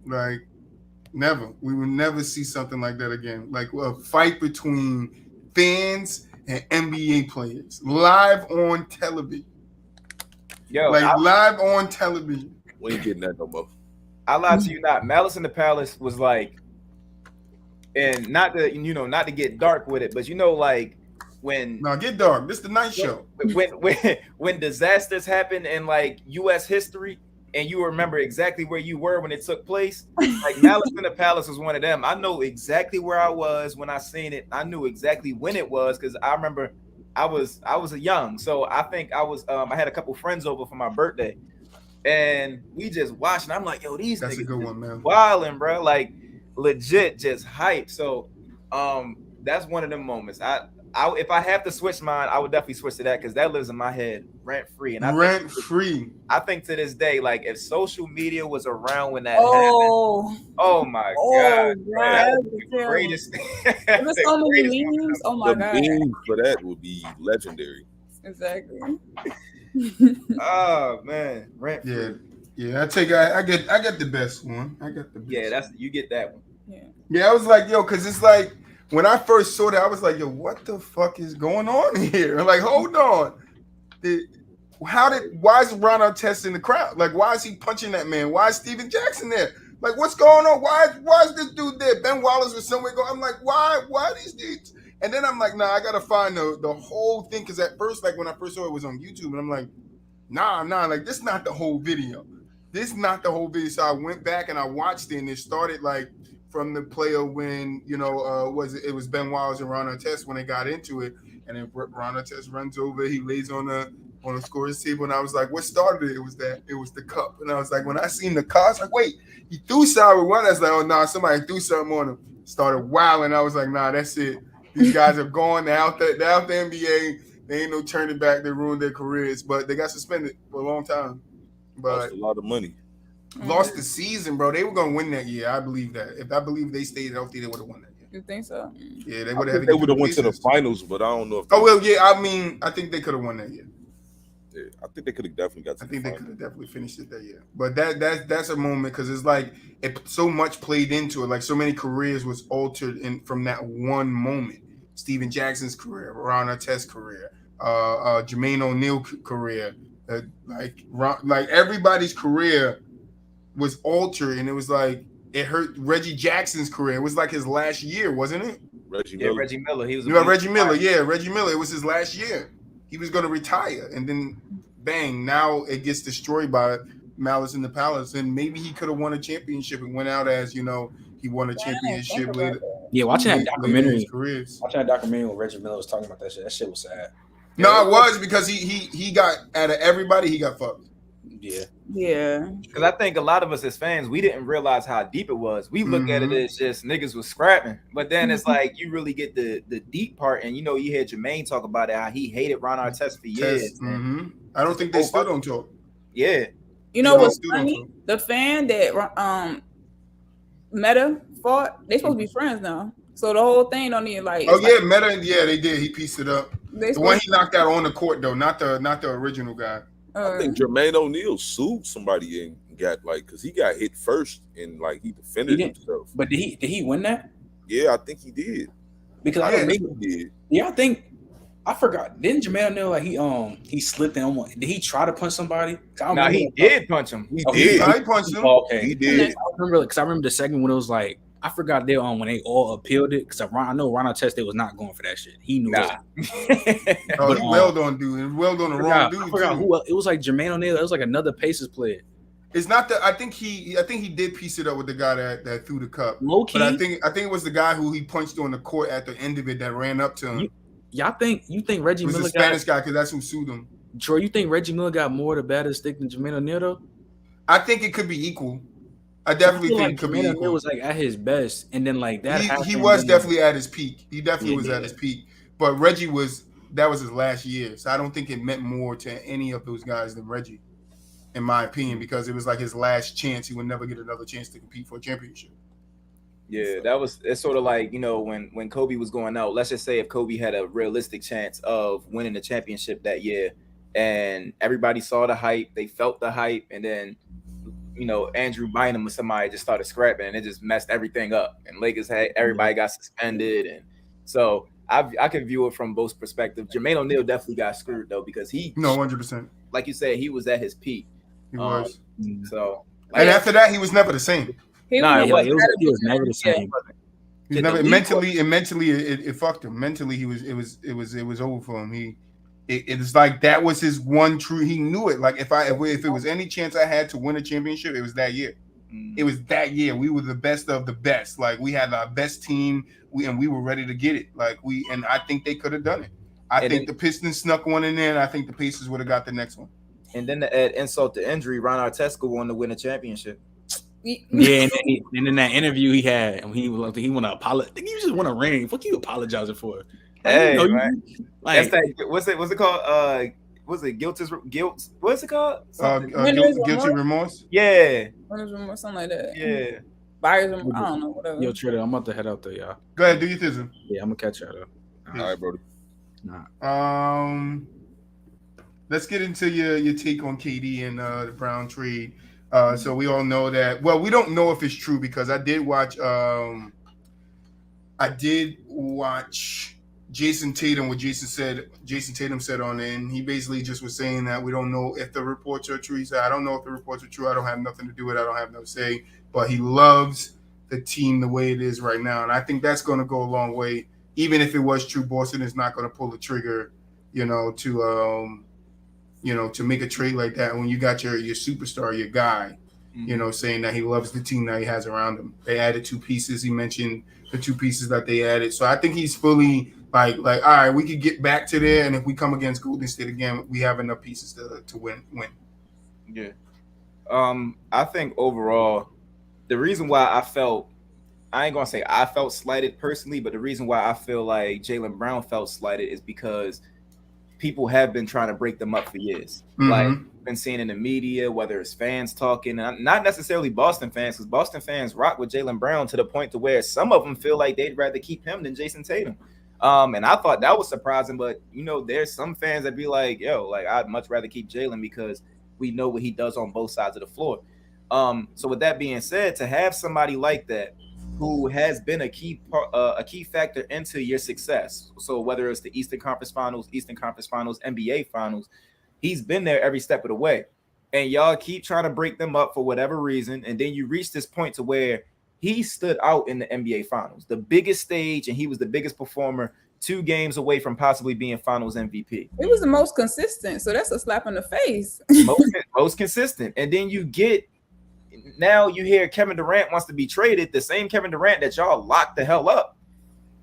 Like never, we will never see something like that again. Like a fight between fans and NBA players live on television. Live on television.
We ain't getting that no more.
I lie to you not. Malice in the Palace was like, and not to get dark with it, but like when
get dark. This is the night show.
When disasters happen in like U.S. history, and you remember exactly where you were when it took place. Like Malice in the Palace was one of them. I know exactly where I was when I seen it. I knew exactly when it was because I remember I was young, so I think I was. I had a couple friends over for my birthday. And we just watched, and I'm like, yo, these
that's
niggas
a good one, man.
Wildin', bro. Like, legit just hype. So, that's one of them moments. I if I have to switch mine, I would definitely switch to that because that lives in my head rent free. And I think to this day, like, if social media was around when that happened, oh my god, that would be the greatest.
There's so many memes. Oh my god,
the memes for that would be legendary.
Exactly.
Oh man, rent
Yeah,
free.
yeah. I get the best one. I got the best.
Yeah, you get that one.
Yeah, I was like, yo, because it's like when I first saw that, I was like, yo, what the fuck is going on here? Like, hold on. Why is Ron Artest in the crowd? Like, why is he punching that man? Why is Steven Jackson there? Like, what's going on? Why is this dude there? Ben Wallace was somewhere going. I'm like, why these dudes? And then I'm like, nah, I gotta find the whole thing. Cause at first, like when I first saw it was on YouTube, and I'm like, nah, like this is not the whole video. This is not the whole video. So I went back and I watched it, and it started like from the player when, you know, it was Ben Wallace and Ron Artest when they got into it, and then Ron Artest runs over, he lays on the scorer's table, and I was like, what started it? It was the cup. And I was like, when I seen the cup, I was like, wait, he threw something with one. I was like, oh nah, somebody threw something on him. Started wilding. I was like, nah, that's it. These guys are gone. They're out the NBA. They ain't no turning back. They ruined their careers, but they got suspended for a long time. But
lost a lot of money.
Lost the season, bro. They were gonna win that year. I believe that. If I believe they stayed healthy, they would have won that year.
You think so?
Yeah, they would have.
They would have went to the finals, but I don't know if.
Oh well, yeah. I mean, I think they could have won that year.
Yeah, I think they could have definitely got.
I think they could have definitely finished it that year. But that's a moment because it's like so much played into it. Like so many careers was altered from that one moment. Steven Jackson's career, Ron Artest's career, Jermaine O'Neal's career, like everybody's career was altered, and it was like it hurt Reggie Jackson's career. It was like his last year, wasn't it?
Reggie Miller. He was.
Reggie Miller. Yeah, Reggie Miller. It was his last year. He was going to retire, and then bang! Now it gets destroyed by Malice in the Palace, and maybe he could have won a championship and went out as, you know, he won a championship later.
Yeah, watching that documentary when Reggie Miller was talking about that shit was sad.
No, it was because he got, out of everybody, he got fucked.
Yeah.
Because I think a lot of us as fans, we didn't realize how deep it was. We look at it as just niggas was scrapping, but then it's like you really get the deep part, and you know, you hear Jermaine talk about it, how he hated Ron Artest for years.
I don't think they still don't talk.
Yeah.
You know what's funny? The fan that Meta fought, they supposed to be friends now. So the whole thing don't need like.
Oh yeah, Meta. Yeah, they did. He pieced it up. The one he knocked out on the court though, not the original guy.
I think Jermaine O'Neal sued somebody and got because he got hit first and like he defended himself.
But did he win that?
Yeah, I think he did.
Because I don't think he did. Yeah, I think I forgot. Didn't Jermaine O'Neal like he slipped in? Did he try to punch somebody?
No, he did punch him.
He did.
He punched him.
Oh, okay, he did.
I remember the segment when it was like. I forgot they when they all appealed it because I know Ron Artest they was not going for that shit. He knew it.
Oh, he welled on dude. And welled on the wrong dude.
I forgot who else. It was like Jermaine O'Neal. It was like another Pacers player.
It's not that. I think he did piece it up with the guy that threw the cup.
Low key.
But I think it was the guy who he punched on the court at the end of it that ran up to him.
You think Reggie Miller
was the Spanish guy because that's who sued him.
Troy, you think Reggie Miller got more of the batter stick than Jermaine O'Neal though?
I think it could be equal. I definitely think it could be equal.
It was like at his best, and then like that.
He was definitely at his peak. He definitely was at his peak. But Reggie that was his last year, so I don't think it meant more to any of those guys than Reggie, in my opinion, because it was like his last chance. He would never get another chance to compete for a championship.
Yeah, it's sort of like, you know, when Kobe was going out. Let's just say if Kobe had a realistic chance of winning the championship that year, and everybody saw the hype, they felt the hype, and then, you know, Andrew Bynum or somebody just started scrapping, and it just messed everything up. And Lakers had everybody got suspended, and so I can view it from both perspectives. Jermaine O'Neal definitely got screwed though because
100%.
Like you said, he was at his peak.
He was.
So
and after that, he was never the same.
He was never the same.
He was never mentally it fucked him. Mentally, it was over for him. It was like that was his one true. He knew it. Like if it was any chance I had to win a championship, it was that year. It was that year. We were the best of the best. Like we had our best team. We were ready to get it. And I think they could have done it. I think the Pistons snuck one in there, and I think the Pacers would have got the next one.
And then to add insult to injury, Ron Artest won to win a championship.
Yeah, and in that interview he had, he want to apologize. He just want to ring. What you apologizing for?
Hey, man. That's that. What's it called? What's it? Guilt? What's it called?
Guilty remorse.
Yeah.
Remorse, something like that.
Yeah.
Buyer's remorse. I don't know. Whatever.
Yo, Trader, I'm about to head out there, y'all.
Go ahead, do your thing.
Yeah, I'm gonna catch y'all though.
All right, brother.
Nah.
let's get into your take on KD and the Brown trade. So we all know that. Well, we don't know if it's true because I did watch. Jason Tatum. What Jason Tatum said on it, and he basically just was saying that we don't know if the reports are true. He said, "I don't know if the reports are true. I don't have nothing to do with it. I don't have no say." But he loves the team the way it is right now, and I think that's going to go a long way. Even if it was true, Boston is not going to pull the trigger, to make a trade like that when you got your superstar, your guy, saying that he loves the team that he has around him. They added 2 pieces. He mentioned the 2 pieces that they added. So I think he's fully like, all right, we could get back to there. And if we come against Golden State again, we have enough pieces to win.
Yeah. I think overall, the reason why I ain't going to say I felt slighted personally, but the reason why I feel like Jaylen Brown felt slighted is because people have been trying to break them up for years.
Mm-hmm.
Like, been seeing in the media, whether it's fans talking, not necessarily Boston fans, because Boston fans rock with Jaylen Brown to the point to where some of them feel like they'd rather keep him than Jason Tatum. And I thought that was surprising, but there's some fans that be like, yo, like I'd much rather keep Jaylen because we know what he does on both sides of the floor. So with that being said, to have somebody like that who has been a key factor into your success, so whether it's the Eastern Conference Finals, NBA Finals, he's been there every step of the way. And y'all keep trying to break them up for whatever reason, and then you reach this point to where he stood out in the NBA Finals, the biggest stage, and he was the biggest performer, 2 games away from possibly being Finals MVP.
He was the most consistent, so that's a slap in the face.
most consistent. And then now you hear Kevin Durant wants to be traded, the same Kevin Durant that y'all locked the hell up.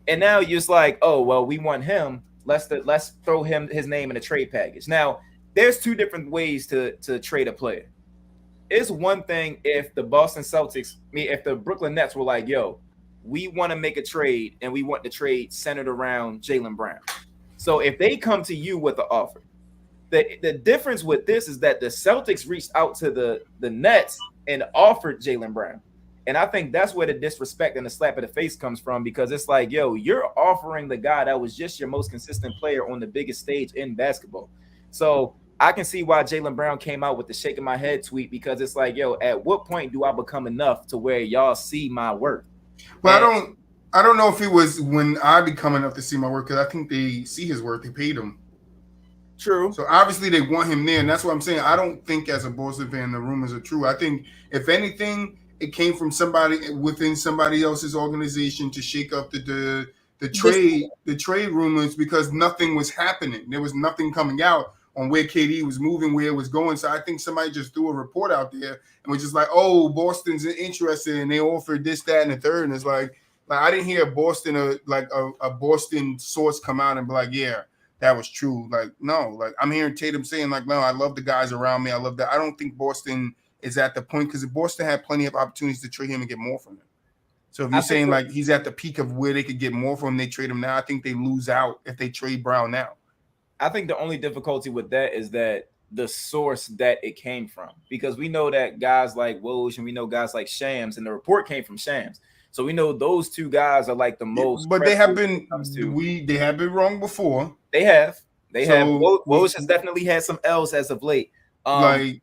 And now you're just like, oh, well, we want him. Let's throw his name in a trade package. Now, there's 2 different ways to trade a player. It's one thing if the if the Brooklyn Nets were like, yo, we want to make a trade and we want the trade centered around Jaylen Brown. So if they come to you with an offer, the difference with this is that the Celtics reached out to the Nets and offered Jaylen Brown. And I think that's where the disrespect and the slap in the face comes from, because it's like, yo, you're offering the guy that was just your most consistent player on the biggest stage in basketball. So I can see why Jaylen Brown came out with the shaking my head tweet, because it's like, yo, at what point do I become enough to where y'all see my worth?
Well, I don't know if it was when I become enough to see my worth, because I think they see his worth. They paid him.
True.
So obviously they want him there, and that's what I'm saying. I don't think as a Boston fan the rumors are true. I think if anything, it came from somebody within somebody else's organization to shake up the trade rumors, because nothing was happening. There was nothing coming out on where KD was moving, where it was going. So I think somebody just threw a report out there and was just like, oh, Boston's interested, and they offered this, that, and the third. And it's like I didn't hear a Boston source come out and be like, yeah, that was true. Like, no, like I'm hearing Tatum saying like, no, I love the guys around me. I love that. I don't think Boston is at the point, because Boston had plenty of opportunities to trade him and get more from him. So if you're saying like he's at the peak of where they could get more from him, they trade him now, I think they lose out if they trade Brown now.
I think the only difficulty with that is that the source that it came from, because we know that guys like Woj and we know guys like Shams, and the report came from Shams. So we know those 2 guys are like the most.
But they have been wrong before.
They have. Woj has definitely had some L's as of late.
They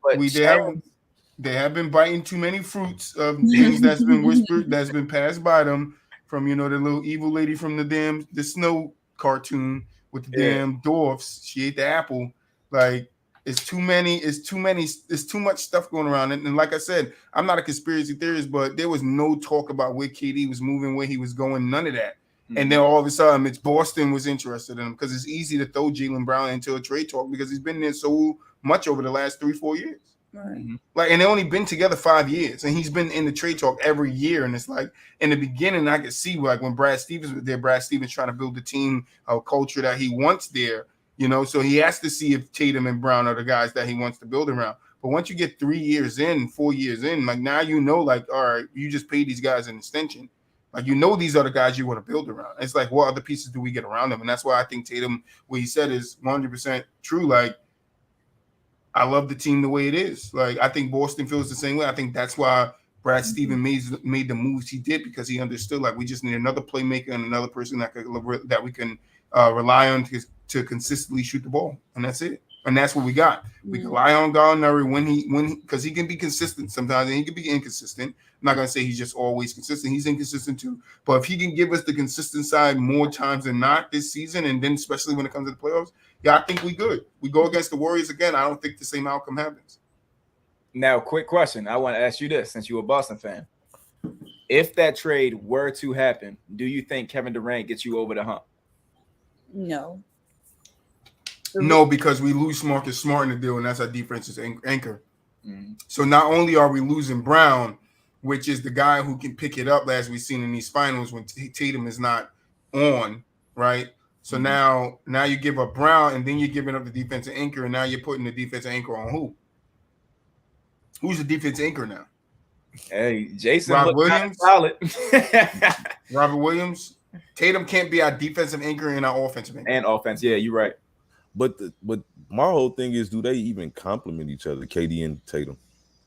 have been biting too many fruits of things that's been whispered, that's been passed by them from the little evil lady from the snow cartoon with the damn dwarfs. She ate the apple. Like, it's too much stuff going around. And like I said, I'm not a conspiracy theorist, but there was no talk about where KD was moving, where he was going, none of that. Mm-hmm. And then all of a sudden, it's Boston was interested in him, because it's easy to throw Jaylen Brown into a trade talk because he's been there so much over the last 3-4 years.
Right.
Mm-hmm.
Like, and they only been together 5 years, and he's been in the trade talk every year. And it's like, in the beginning, I could see like when Brad Stevens was there, Brad Stevens trying to build the team, a culture that he wants there, so he has to see if Tatum and Brown are the guys that he wants to build around. But once you get 3 years in, 4 years in, like now like, all right, you just paid these guys an extension. Like, these are the guys you want to build around. It's like, what other pieces do we get around them? And that's why I think Tatum, what he said is 100% true. Like, I love the team the way it is. Like, I think Boston feels the same way. I think that's why Brad Stevens made the moves he did, because he understood like we just need another playmaker and another person that we can rely on to consistently shoot the ball, and that's it. And that's what we got. We can rely on Gallinari when because he can be consistent sometimes and he can be inconsistent. I'm not gonna say he's just always consistent. He's inconsistent too. But if he can give us the consistent side more times than not this season, and then especially when it comes to the playoffs, yeah, I think we good. We go against the Warriors again. I don't think the same outcome happens.
Now, quick question. I want to ask you this, since you're a Boston fan. If that trade were to happen, do you think Kevin Durant gets you over the hump?
No.
No, because we lose Marcus Smart in the deal, and that's our defense's anchor. So not only are we losing Brown, which is the guy who can pick it up, as we've seen in these finals when Tatum is not on, right? So now you give up Brown, and then you're giving up the defensive anchor, and now you're putting the defensive anchor on who? Who's the defensive anchor now?
Hey, Jason
Robert Williams.
Solid.
Robert Williams. Tatum can't be our defensive anchor and our offensive anchor.
And offense, yeah, you're right.
But my whole thing is, do they even complement each other, KD and Tatum?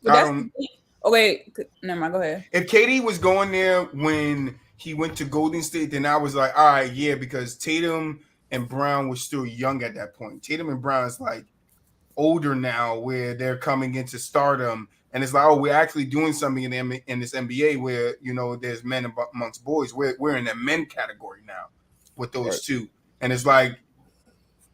Oh wait, never mind. Go ahead.
If KD was going there when he went to Golden State, then I was like, all right, yeah, because Tatum and Brown were still young at that point. Tatum and Brown is like older now, where they're coming into stardom, and it's like, oh, we're actually doing something in this NBA where there's men amongst boys. We're in the men category now with those two, and it's like.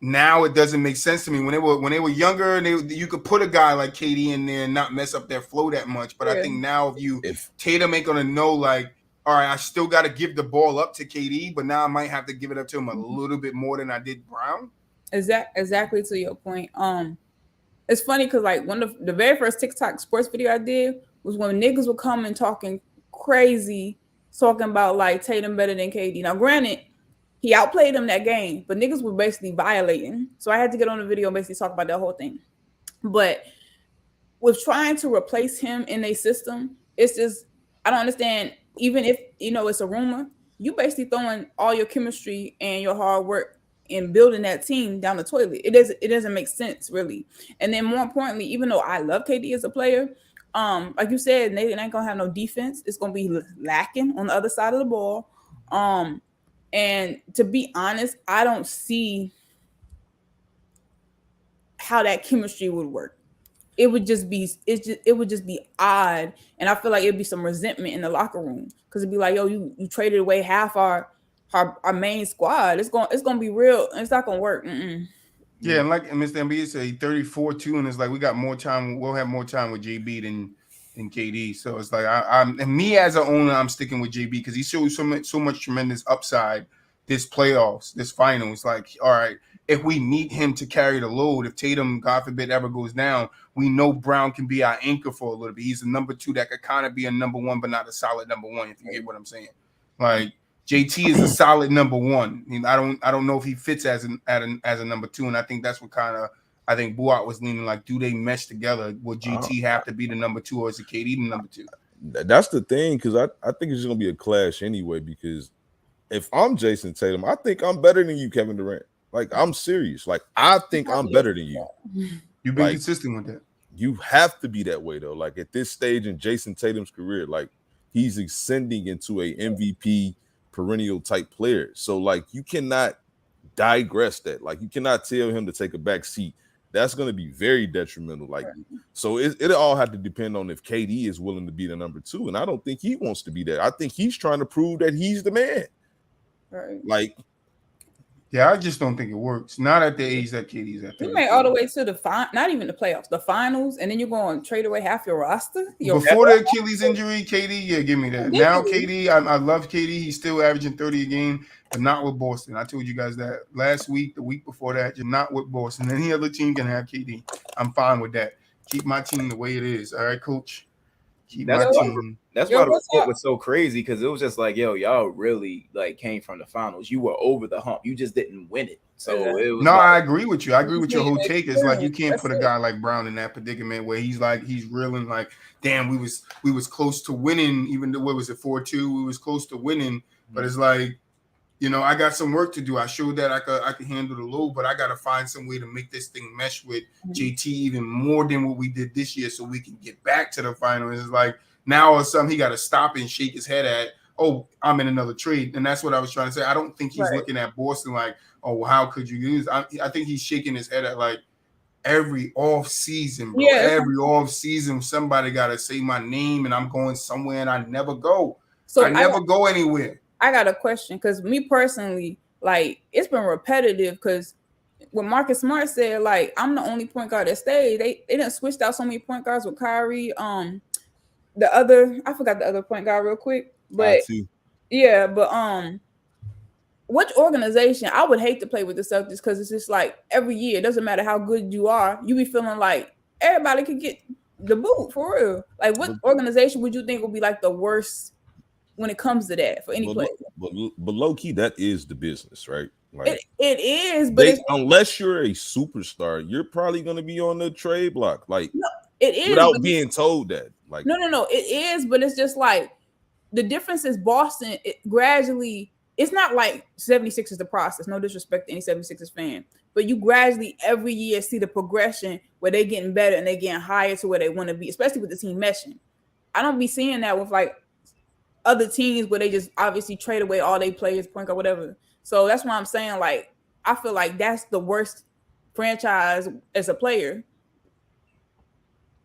Now it doesn't make sense to me. When they were younger, you could put a guy like KD in there and not mess up their flow that much. But I think now if Tatum ain't gonna know, like, all right, I still got to give the ball up to KD, but now I might have to give it up to him a little bit more than I did Brown.
Exactly to your point. It's funny because like one of the very first TikTok sports video I did was when niggas would come and talking crazy, talking about like Tatum better than KD. Now, granted. He outplayed him that game, but niggas were basically violating. So I had to get on the video and basically talk about that whole thing. But with trying to replace him in a system, it's just, I don't understand. Even if, it's a rumor, you basically throwing all your chemistry and your hard work in building that team down the toilet. It doesn't make sense, really. And then more importantly, even though I love KD as a player, like you said, they ain't going to have no defense. It's going to be lacking on the other side of the ball. And to be honest, I don't see how that chemistry would work. It would just be odd, and I feel like it'd be some resentment in the locker room because it'd be like, yo, you traded away half our main squad. It's gonna be real, and it's not gonna work.
Yeah, and like Mr. NBA said, 34-2, and it's like we got more time. We'll have more time with JB than KD. So it's like and me as an owner, I'm sticking with JB because he shows so much tremendous upside this playoffs, this final. It's like, all right, if we need him to carry the load, if Tatum, God forbid, ever goes down, we know Brown can be our anchor for a little bit. He's a number 2 that could kind of be a number 1, but not a solid number 1, if you get what I'm saying. Like JT is a solid number 1. I mean, I don't know if he fits as a number 2, and I think that's what kind of I think BooWop was leaning like, do they mesh together? Will GT have to be the number 2 or is it KD the number 2?
That's the thing, because I think it's just gonna be a clash anyway. Because if I'm Jason Tatum, I think I'm better than you, Kevin Durant. Like, I'm serious. Like, I think I'm better than you.
You've been consistent with that.
You have to be that way though. Like at this stage in Jason Tatum's career, like he's ascending into a MVP perennial type player. So like you cannot digress that. Like you cannot tell him to take a back seat. That's going to be very detrimental. Like, so it all have to depend on if KD is willing to be the number 2. And I don't think he wants to be that. I think he's trying to prove that he's the man.
Right.
Like,
yeah, I just don't think it works. Not at the age that KD's at.
You made all the way to the not even the playoffs, the finals, and then you're going to trade away half your roster.
Before the Achilles injury, KD, yeah, give me that. Now KD, I love KD. He's still averaging 30 a game, but not with Boston. I told you guys that last week, the week before that, you're not with Boston. Any other team can have KD. I'm fine with that. Keep my team the way it is. All right, coach.
That's why the report was so crazy, because it was just like, yo, y'all really like came from the finals. You were over the hump. You just didn't win it. So it was
I agree with you. I agree with your whole take. It's like you can't put a guy like Brown in that predicament where he's reeling like, damn, we was close to winning, even though what was it 4-2? We was close to winning, but it's like, I got some work to do. I showed that I could handle the load, but I got to find some way to make this thing mesh with JT even more than what we did this year so we can get back to the finals. It's like now or something he got to stop and shake his head at, oh, I'm in another trade. And that's what I was trying to say. I don't think he's looking at Boston like, oh, how could you use? I think he's shaking his head at like, every off season, bro.
Yeah,
every off season, somebody gotta say my name, and I'm going somewhere, and I never go.
So
I never go anywhere.
I got a question because me personally, like, it's been repetitive because when Marcus Smart said, like, I'm the only point guard that stayed, they didn't switch out so many point guards with Kyrie. The other, I forgot the other point guard real quick, but yeah, but which organization? I would hate to play with the Celtics because it's just like every year, it doesn't matter how good you are, you be feeling like everybody could get the boot for real. Like, what organization would you think would be like the worst when it comes to that for any player?
But low key, that is the business, right?
Like, it is, but
unless you're a superstar, you're probably going to be on the trade block, like
no, it is
without being told that. Like,
no, it is, but it's just like the difference is Boston. Gradually, it's not like 76 is the process. No disrespect to any 76ers fan, but you gradually every year see the progression where they're getting better and they're getting higher to where they want to be, especially with the team meshing. I don't be seeing that with like other teams where they just obviously trade away all their players, point guard, whatever. So that's why I'm saying, like, I feel like that's the worst franchise as a player.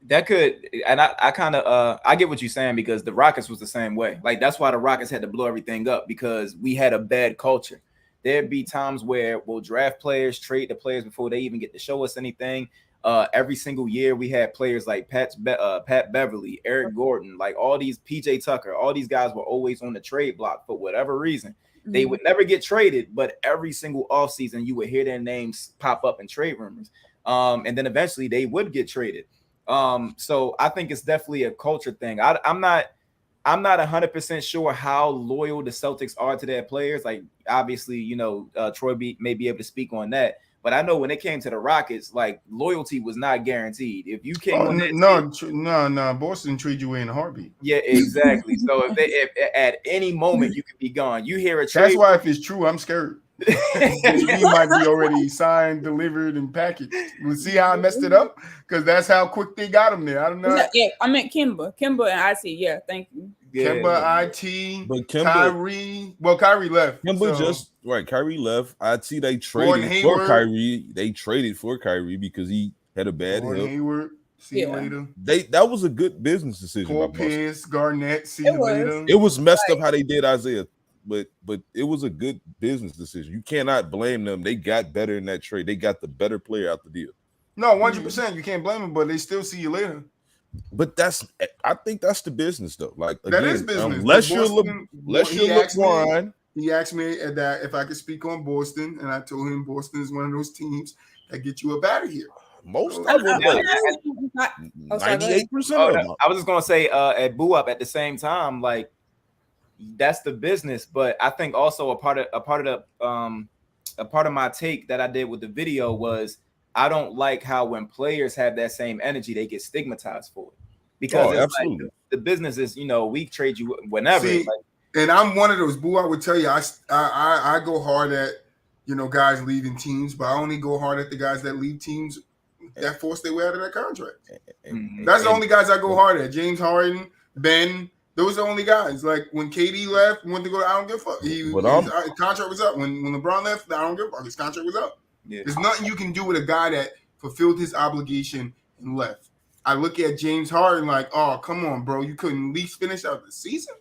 That could, and I kind of I get what you're saying because the Rockets was the same way. Like, that's why the Rockets had to blow everything up because we had a bad culture. There'd be times where we'll draft players, trade the players before they even get to show us anything. Every single year we had players like Pat Beverly, Eric Gordon, like all these PJ Tucker, all these guys were always on the trade block for whatever reason. They would never get traded, but every single offseason you would hear their names pop up in trade rumors. And then eventually they would get traded. So I think it's definitely a culture thing. I'm not 100% sure how loyal the Celtics are to their players. Like, obviously, you know, Troy may be able to speak on that. But I know when it came to the Rockets, like, loyalty was not guaranteed. If you came on that
no, Boston trade you in a heartbeat.
Yeah, exactly. So if at any moment you could be gone, you hear a trade.
That's why if it's true, I'm scared. He might be already signed, delivered, and packaged. We'll see how I messed it up because that's how quick they got him there. I don't know.
Yeah, I meant Kimba and IT. Yeah, thank you.
Kemba, IT, but Kyrie. Well, Kyrie left.
Kemba just right. Kyrie left. IT they traded for Kyrie. They traded for Kyrie because he had a bad hip.
Hayward. See you later.
That was a good business decision.
Paul Pierce, Garnett. See you later.
It was messed up how they did Isaiah, but it was a good business decision. You cannot blame them. They got better in that trade. They got the better player out the deal.
No, 100%. You can't blame them, but they still see you later.
But I think that's the business though. Like, again,
that is business.
Unless you're LeBron.
He asked me that if I could speak on Boston, and I told him Boston is one of those teams that get you up out of here.
Most of them, 98%.
I was just gonna say at BooWop at the same time, like, that's the business. But I think also a part of my take that I did with the video was, I don't like how when players have that same energy, they get stigmatized for it. Because like the business is, you know, we trade you whenever.
See, and I'm one of those. Boo, I would tell you, I go hard at, you know, guys leaving teams, but I only go hard at the guys that leave teams that force their way out of that contract. That's the only guys I go hard at. James Harden, Ben. Those are the only guys. Like, when KD left, went to go, I don't give a fuck. His contract was up. When LeBron left, I don't give a fuck. His contract was up. Yeah. There's nothing you can do with a guy that fulfilled his obligation and left. I look at James Harden like, oh, come on, bro. You couldn't at least finish out the season?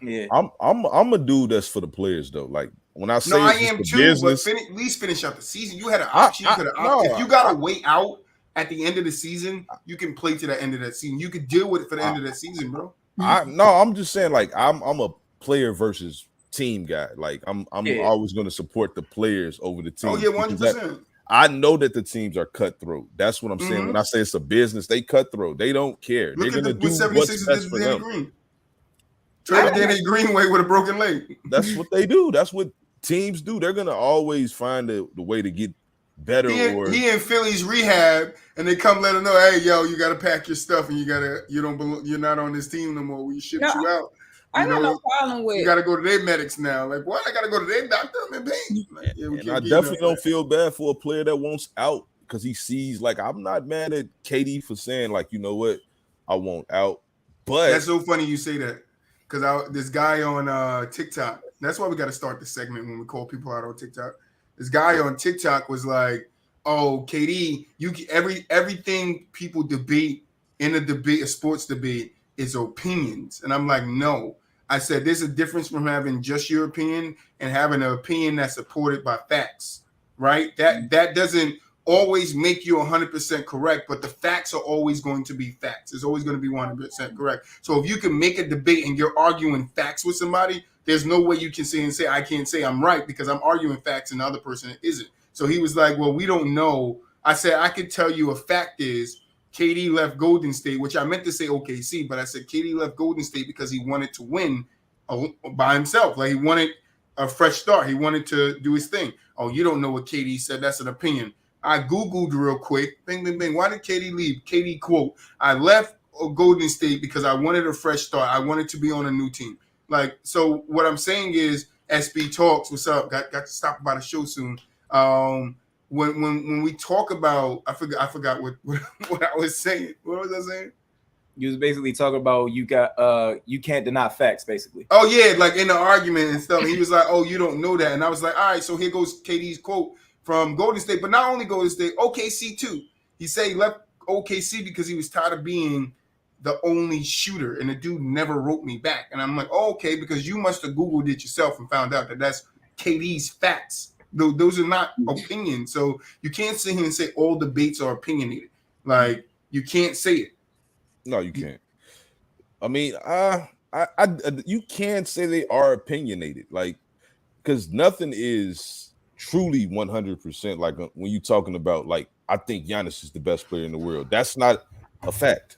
Yeah.
I'm a dude that's for the players, though. Like, when I say
I am too, business, but at least finish out the season. You had an option. If you got to wait out at the end of the season, you can play to the end of that season. You could deal with it for the end of that season, bro.
I'm just saying, like, I'm a player versus team guy. Like, I'm always going to support the players over the team.
Oh yeah, 100%.
I know that the teams are cutthroat. That's what I'm saying. When I say it's a business, they cutthroat. They don't care. They're going to do what's best for them.
Trade Danny Greenway with a broken leg.
That's what they do. That's what teams do. They're going to always find the way to get better.
He in Philly's rehab, and they come let him know, hey, yo, you got to pack your stuff, and you're not on this team no more. We shipped you out.
I got no problem with.
You got to go to their medics now. Like, what? I got to go to their doctor. I'm in pain. Like,
and I definitely don't feel bad for a player that wants out because he sees. Like, I'm not mad at KD for saying, like, you know what, I want out. But
that's so funny you say that because this guy on TikTok. That's why we got to start the segment when we call people out on TikTok. This guy on TikTok was like, oh, KD, everything people debate in a sports debate is opinions. And I'm like, no. I said there's a difference from having just your opinion and having an opinion that's supported by facts, right? That doesn't always make you 100% correct, but the facts are always going to be facts. It's always going to be 100% correct. So if you can make a debate and you're arguing facts with somebody, there's no way you can say I can't say I'm right because I'm arguing facts and the other person isn't. So he was like, well, we don't know. I said, I could tell you a fact is KD left Golden State, which I meant to say OKC, but I said KD left Golden State because he wanted to win by himself. Like he wanted a fresh start. He wanted to do his thing. Oh, you don't know what KD said. That's an opinion. I Googled real quick. Bing, bing, bing. Why did KD leave? KD quote, I left Golden State because I wanted a fresh start. I wanted to be on a new team. Like, so what I'm saying is SB Talks, what's up? Got to stop by the show soon. When we talk about, I forgot what I was saying. What was I saying?
You was basically talking about you can't deny facts, basically.
Oh yeah, like in the argument and stuff. He was like, "Oh, you don't know that," and I was like, "All right." So here goes KD's quote from Golden State, but not only Golden State, OKC too. He said he left OKC because he was tired of being the only shooter, and the dude never wrote me back. And I'm like, "Oh, okay," because you must have Googled it yourself and found out that that's KD's facts. Those are not opinions. So you can't sit here and say all debates are opinionated. Like you can't say it.
No, you can't. I mean, you can say they are opinionated, like, because nothing is truly 100%. Like when you're talking about, like, I think Giannis is the best player in the world. That's not a fact.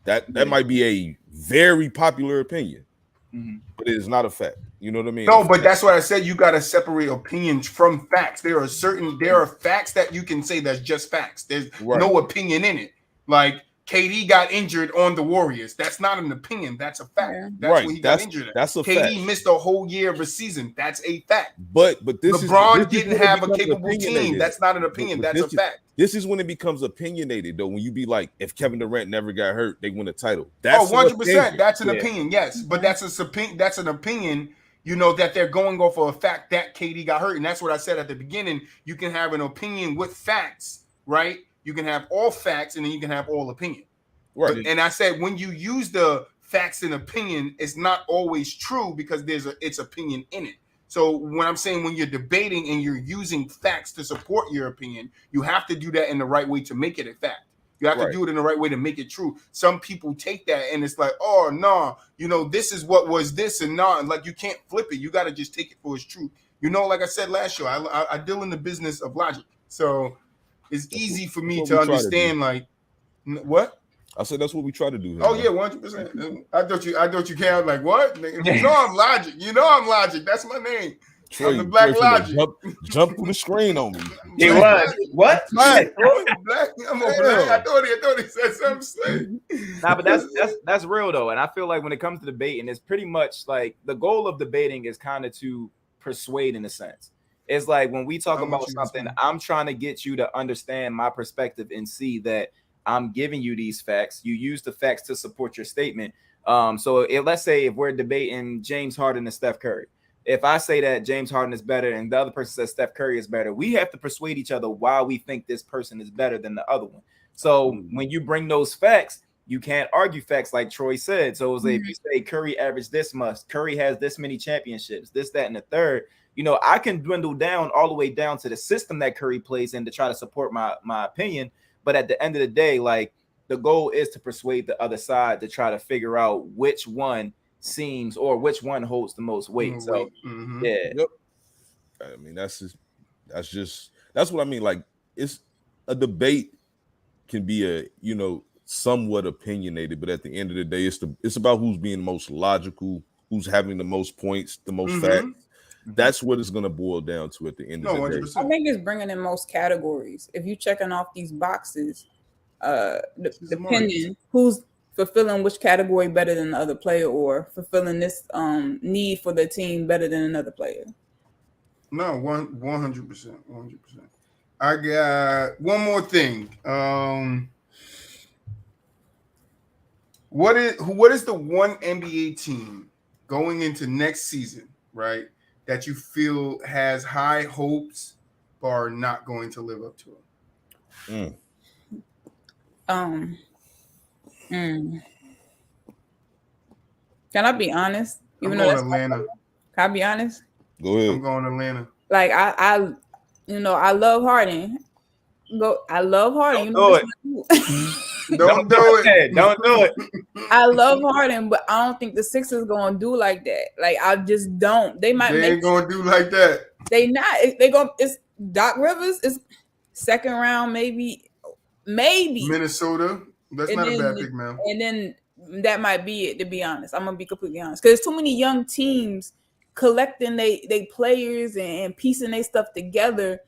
That might be a very popular opinion, but it is not a fact. You know what I mean?
No, but that's what I said. You got to separate opinions from facts. There are facts that you can say that's just facts. There's no opinion in it. Like KD got injured on the Warriors. That's not an opinion. That's a fact.
Yeah.
That's what he got injured at.
That's a
KD
fact.
missed a whole year of a season. That's a fact.
But this
LeBron
this
didn't have a capable team. That's not an opinion. That's a fact.
This is when it becomes opinionated, though. When you be like, if Kevin Durant never got hurt, they win a title. That's
100%. That's an opinion. Yes, but that's an opinion. You know that they're going off of a fact that KD got hurt, and that's what I said at the beginning. You can have an opinion with facts, right? You can have all facts, and then you can have all opinion. Right. And I said when you use the facts and opinion, it's not always true because it's opinion in it. So when I'm saying when you're debating and you're using facts to support your opinion, you have to do that in the right way to make it a fact. You have to do it in the right way to make it true. Some people take that and it's like, oh, no, this is what was this and not. Like you can't flip it. You got to just take it for its truth. Like I said last show, I deal in the business of logic. So it's easy for me to understand like what?
I said that's what we try to do here.
Oh, yeah, 100%. I thought you can't like what? You know I'm logic. I'm logic. That's my name.
Troy,
I'm the Black Logic.
Jump through the screen on me.
It was what?
Black. I'm a black. I thought he said something slick.
Nah, but that's real though, and I feel like when it comes to debating, it's pretty much like the goal of debating is kind of to persuade in a sense. It's like when we talk about something, I'm trying to get you to understand my perspective and see that I'm giving you these facts. You use the facts to support your statement. So let's say if we're debating James Harden and Steph Curry. If I say that James Harden is better and the other person says Steph Curry is better, we have to persuade each other why we think this person is better than the other one. So when you bring those facts, you can't argue facts like Troy said. So it's like if you say Curry averaged this much, Curry has this many championships, this, that, and the third, I can dwindle down all the way down to the system that Curry plays in to try to support my opinion. But at the end of the day, like the goal is to persuade the other side to try to figure out which one seems or which one holds the most weight. So yeah.
Yep. I mean, that's what I mean. Like it's a debate can be somewhat opinionated, but at the end of the day, it's about who's being most logical, who's having the most points, the most facts. That's what it's going to boil down to at the end of the
100%.
day.
I think it's bringing in most categories. If you're checking off these boxes, depending who's fulfilling which category better than the other player or fulfilling this need for the team better than another player.
No, 100%. I got one more thing. What is the one NBA team going into next season, right, that you feel has high hopes bar not going to live up to it?
Can I be honest?
I'm going Atlanta.
Can I be honest?
Go ahead.
I'm going Atlanta.
Like I love Harden. I love Harden.
Don't
do it.
Don't do it.
Don't do it.
I love Harden, but I don't think the Sixers gonna do like that. Like I just don't. They
ain't gonna do like that.
They not. They gonna. It's Doc Rivers. It's second round, maybe.
Minnesota. That's not a bad pick, man.
And then that might be it. To be honest, I'm gonna be completely honest, because there's too many young teams collecting they players and piecing their stuff together.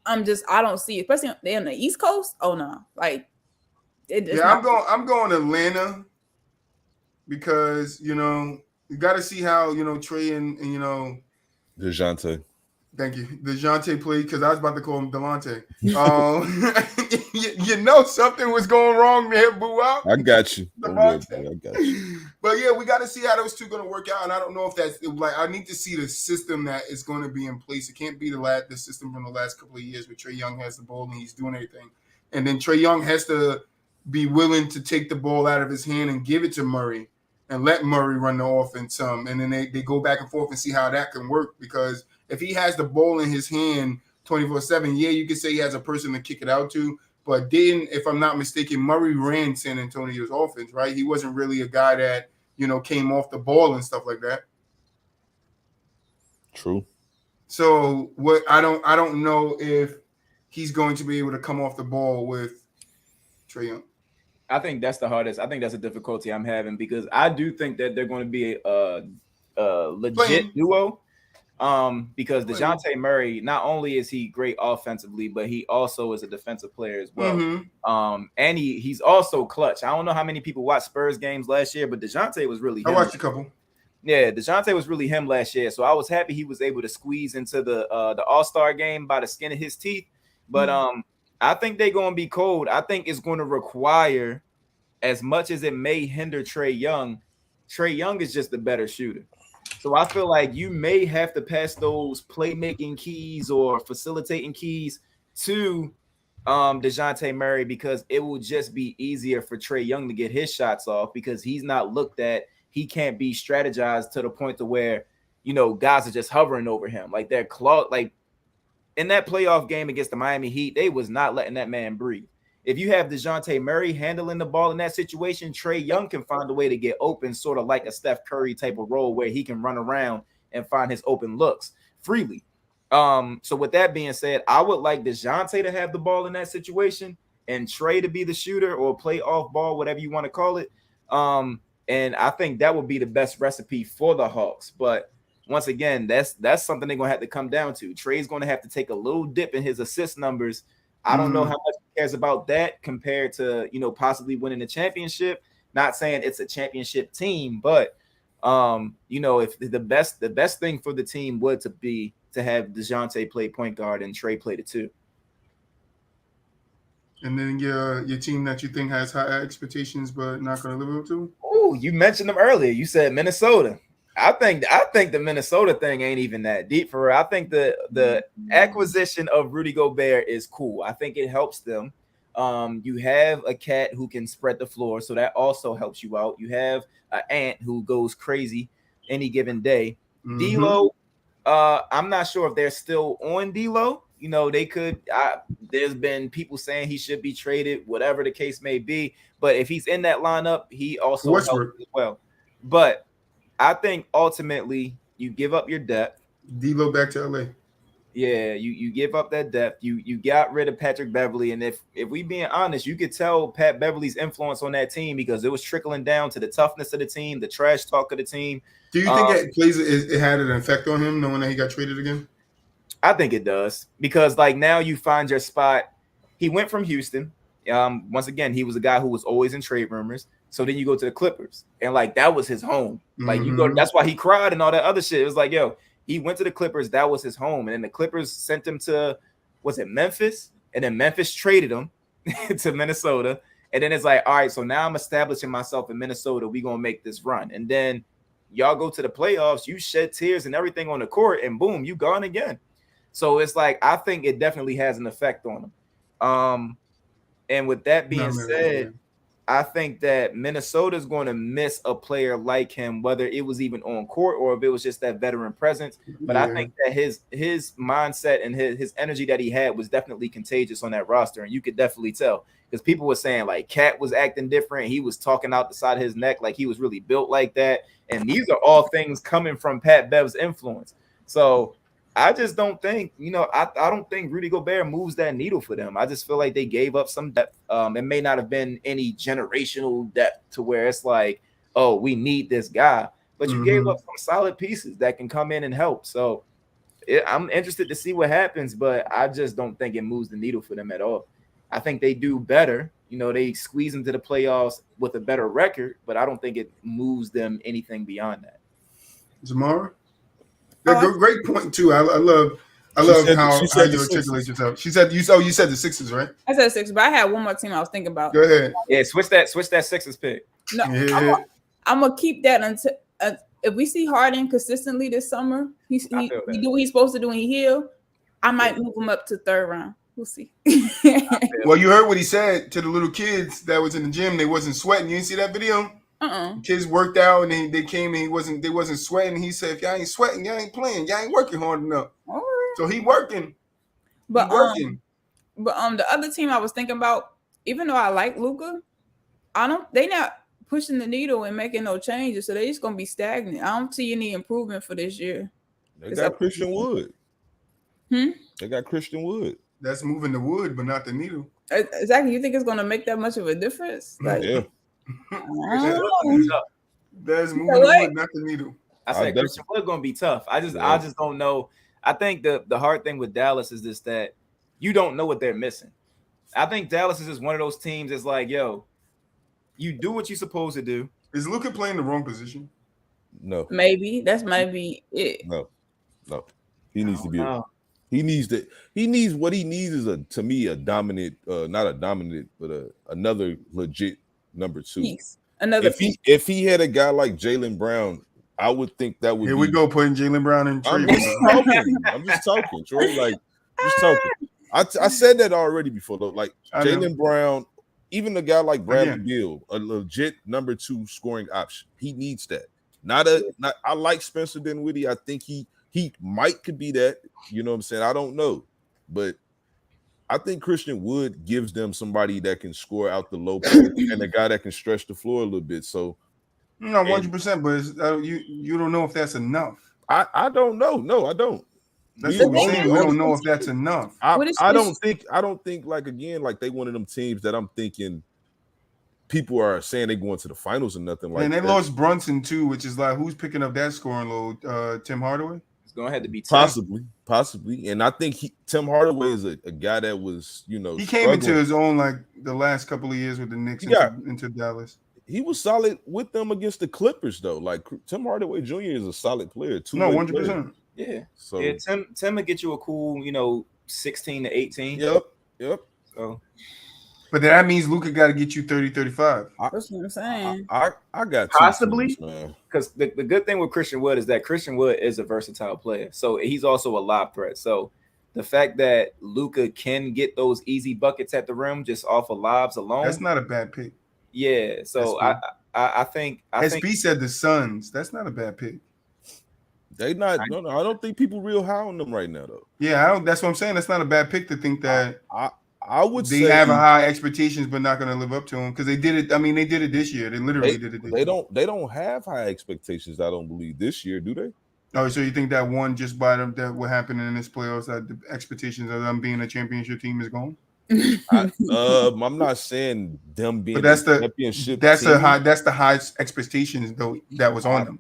I don't see it, especially they on the East Coast. Oh no, like
I'm going Atlanta because you got to see how Trey and
DeJounte.
Thank you, DeJounte played, because I was about to call him Delonte. Something was going wrong there, BooWop.
I got you. I got you.
But yeah, we got to see how those two going to work out, and I don't know if that's like, I need to see the system that is going to be in place. It can't be the system from the last couple of years where Trae Young has the ball and he's doing everything, and then Trae Young has to be willing to take the ball out of his hand and give it to Murray and let Murray run the offense and then they go back and forth and see how that can work, because if he has the ball in his hand 24/7, yeah, you could say he has a person to kick it out to. But then, if I'm not mistaken, Murray ran San Antonio's offense, right? He wasn't really a guy that, came off the ball and stuff like that.
True.
So I don't know if he's going to be able to come off the ball with Trae Young.
I think that's the hardest. I think that's a difficulty I'm having, because I do think that they're going to be a legit duo. Because DeJounte Murray, not only is he great offensively, but he also is a defensive player as well. Mm-hmm. And he's also clutch. I don't know how many people watched Spurs games last year, but DeJounte was really him.
I watched a couple.
Yeah, DeJounte was really him last year. So I was happy he was able to squeeze into the All-Star game by the skin of his teeth. But I think they're going to be cold. I think it's going to require, as much as it may hinder Trae Young is just the better shooter. So I feel like you may have to pass those playmaking keys or facilitating keys to DeJounte Murray, because it will just be easier for Trae Young to get his shots off, because he's not looked at. He can't be strategized to the point to where, guys are just hovering over him. Like they're like in that playoff game against the Miami Heat, they was not letting that man breathe. If you have DeJounte Murray handling the ball in that situation, Trae Young can find a way to get open, sort of like a Steph Curry type of role where he can run around and find his open looks freely. So with that being said, I would like DeJounte to have the ball in that situation and Trae to be the shooter or play off ball, whatever you want to call it. And I think that would be the best recipe for the Hawks. But once again, that's something they're going to have to come down to. Trae's going to have to take a little dip in his assist numbers. I don't know how much he cares about that compared to, possibly winning a championship. Not saying it's a championship team, but if the best thing for the team would to be to have DeJounte play point guard and Trae play the two.
And then your team that you think has high expectations but not going to live up to?
Oh, you mentioned them earlier. You said Minnesota. I think the Minnesota thing ain't even that deep for her. I think the acquisition of Rudy Gobert is cool. I think it helps them. You have a cat who can spread the floor, so that also helps you out. You have an ant who goes crazy any given day. Mm-hmm. D'Lo, I'm not sure if they're still on D'Lo. They could. There's been people saying he should be traded, whatever the case may be. But if he's in that lineup, he also helps as well. But I think ultimately you give up your depth.
D'Lo back to LA.
Yeah, you give up that depth. You got rid of Patrick Beverley, and if we being honest, you could tell Pat Beverley's influence on that team because it was trickling down to the toughness of the team, the trash talk of the team.
Do you think it had an effect on him knowing that he got traded again?
I think it does, because like now you find your spot. He went from Houston. Once again, he was a guy who was always in trade rumors. So then you go to the Clippers, and like that was his home. Like you go, that's why he cried and all that other shit. It was like, yo, he went to the Clippers. That was his home, and then the Clippers sent him to, was it Memphis? And then Memphis traded him to Minnesota. And then it's like, all right, so now I'm establishing myself in Minnesota. We're gonna make this run, and then y'all go to the playoffs. You shed tears and everything on the court, and boom, you gone again. So it's like I think it definitely has an effect on him. And with that being said, I think that Minnesota's going to miss a player like him, whether it was even on court or if it was just that veteran presence. But I think that his mindset and his energy that he had was definitely contagious on that roster, and you could definitely tell because people were saying like Cat was acting different. He was talking out the side of his neck like he was really built like that, and these are all things coming from Pat Bev's influence. So I just don't think, I don't think Rudy Gobert moves that needle for them. I just feel like they gave up some depth. It may not have been any generational depth to where it's like, oh, we need this guy. But you gave up some solid pieces that can come in and help. So I'm interested to see what happens, but I just don't think it moves the needle for them at all. I think they do better. They squeeze into the playoffs with a better record, but I don't think it moves them anything beyond that.
Zamara? Great point too. I love how you articulate yourself. She said you said the Sixers, right?
I said Sixers, but I had one more team I was thinking about.
Go ahead.
Yeah, switch that Sixers pick.
No, yeah. I'm gonna keep that until if we see Harden consistently this summer, he do what he's supposed to do and he heal. I might move him up to third round. We'll see.
Well, you heard what he said to the little kids that was in the gym. They wasn't sweating. You didn't see that video? Kids worked out and they came and they wasn't sweating. He said, if y'all ain't sweating, y'all ain't playing. Y'all ain't working hard enough. So he working.
But the other team I was thinking about, even though I like Luka, they not pushing the needle and making no changes. So they just gonna be stagnant. I don't see any improvement for this year.
They got Christian Wood. They got Christian Wood.
That's moving the wood, but not the needle.
Exactly. You think it's gonna make that much of a difference?
Yeah.
That's moving the wood, not the needle.
I said Christian Wood gonna be tough. I just don't know. I think the hard thing with Dallas is this, that you don't know what they're missing. I think Dallas is just one of those teams that's like, yo, you do what you're supposed to do.
Is Luka playing the wrong position?
No.
Maybe. That might be it.
No. He needs to be what he needs is a dominant, not a dominant, but another legit number two.
Piece.
If he had a guy like Jaylen Brown, I would think that would.
Here we go putting Jaylen Brown in trade.
I'm just talking, Troy. Like just talking. I said that already before though. Like Jaylen Brown, even a guy like Bradley Beal, a legit number two scoring option. He needs that. I like Spencer Dinwiddie. I think he could be that. You know what I'm saying? I don't know, but I think Christian Wood gives them somebody that can score out the low post and a guy that can stretch the floor a little bit. So,
no, 100%, but you don't know if that's enough.
I don't know. No, I don't.
That's what I'm saying. We don't know if that's enough.
I don't think like again, like they one of them teams that I'm thinking people are saying they going to the finals or nothing like that. And
they lost Brunson too, which is like who's picking up that scoring load? Tim Hardaway?
It's gonna have to be Tim.
Possibly. And I think Tim Hardaway is a guy that was,
he came into his own like the last couple of years with the Knicks into Dallas.
He was solid with them against the Clippers though. Like Tim Hardaway Jr. is a solid player too.
No, 100%.
Yeah. So Tim will get you a cool, 16 to 18.
Yep.
So,
but that means Luka got to get you 30, 35.
That's what I'm saying.
I got
possibly because the good thing with Christian Wood is that Christian Wood is a versatile player. So he's also a lob threat. So the fact that Luka can get those easy buckets at the rim just off of lobs alone,
that's not a bad pick.
Yeah. So I think
SB said the Suns. That's not a bad pick.
They not. No, I don't think people real high on them right now though.
Yeah, that's what I'm saying. That's not a bad pick to think that.
I would say
they have a high expectations, but not going to live up to them because they did it. I mean, they did it this year. They literally did it.
They don't have high expectations. I don't believe this year, do they?
Oh, so you think that one just by them that what happened in this playoffs that the expectations of them being a championship team is gone?
I'm not saying them being.
But that's
championship.
That's the highest expectations though that was on them.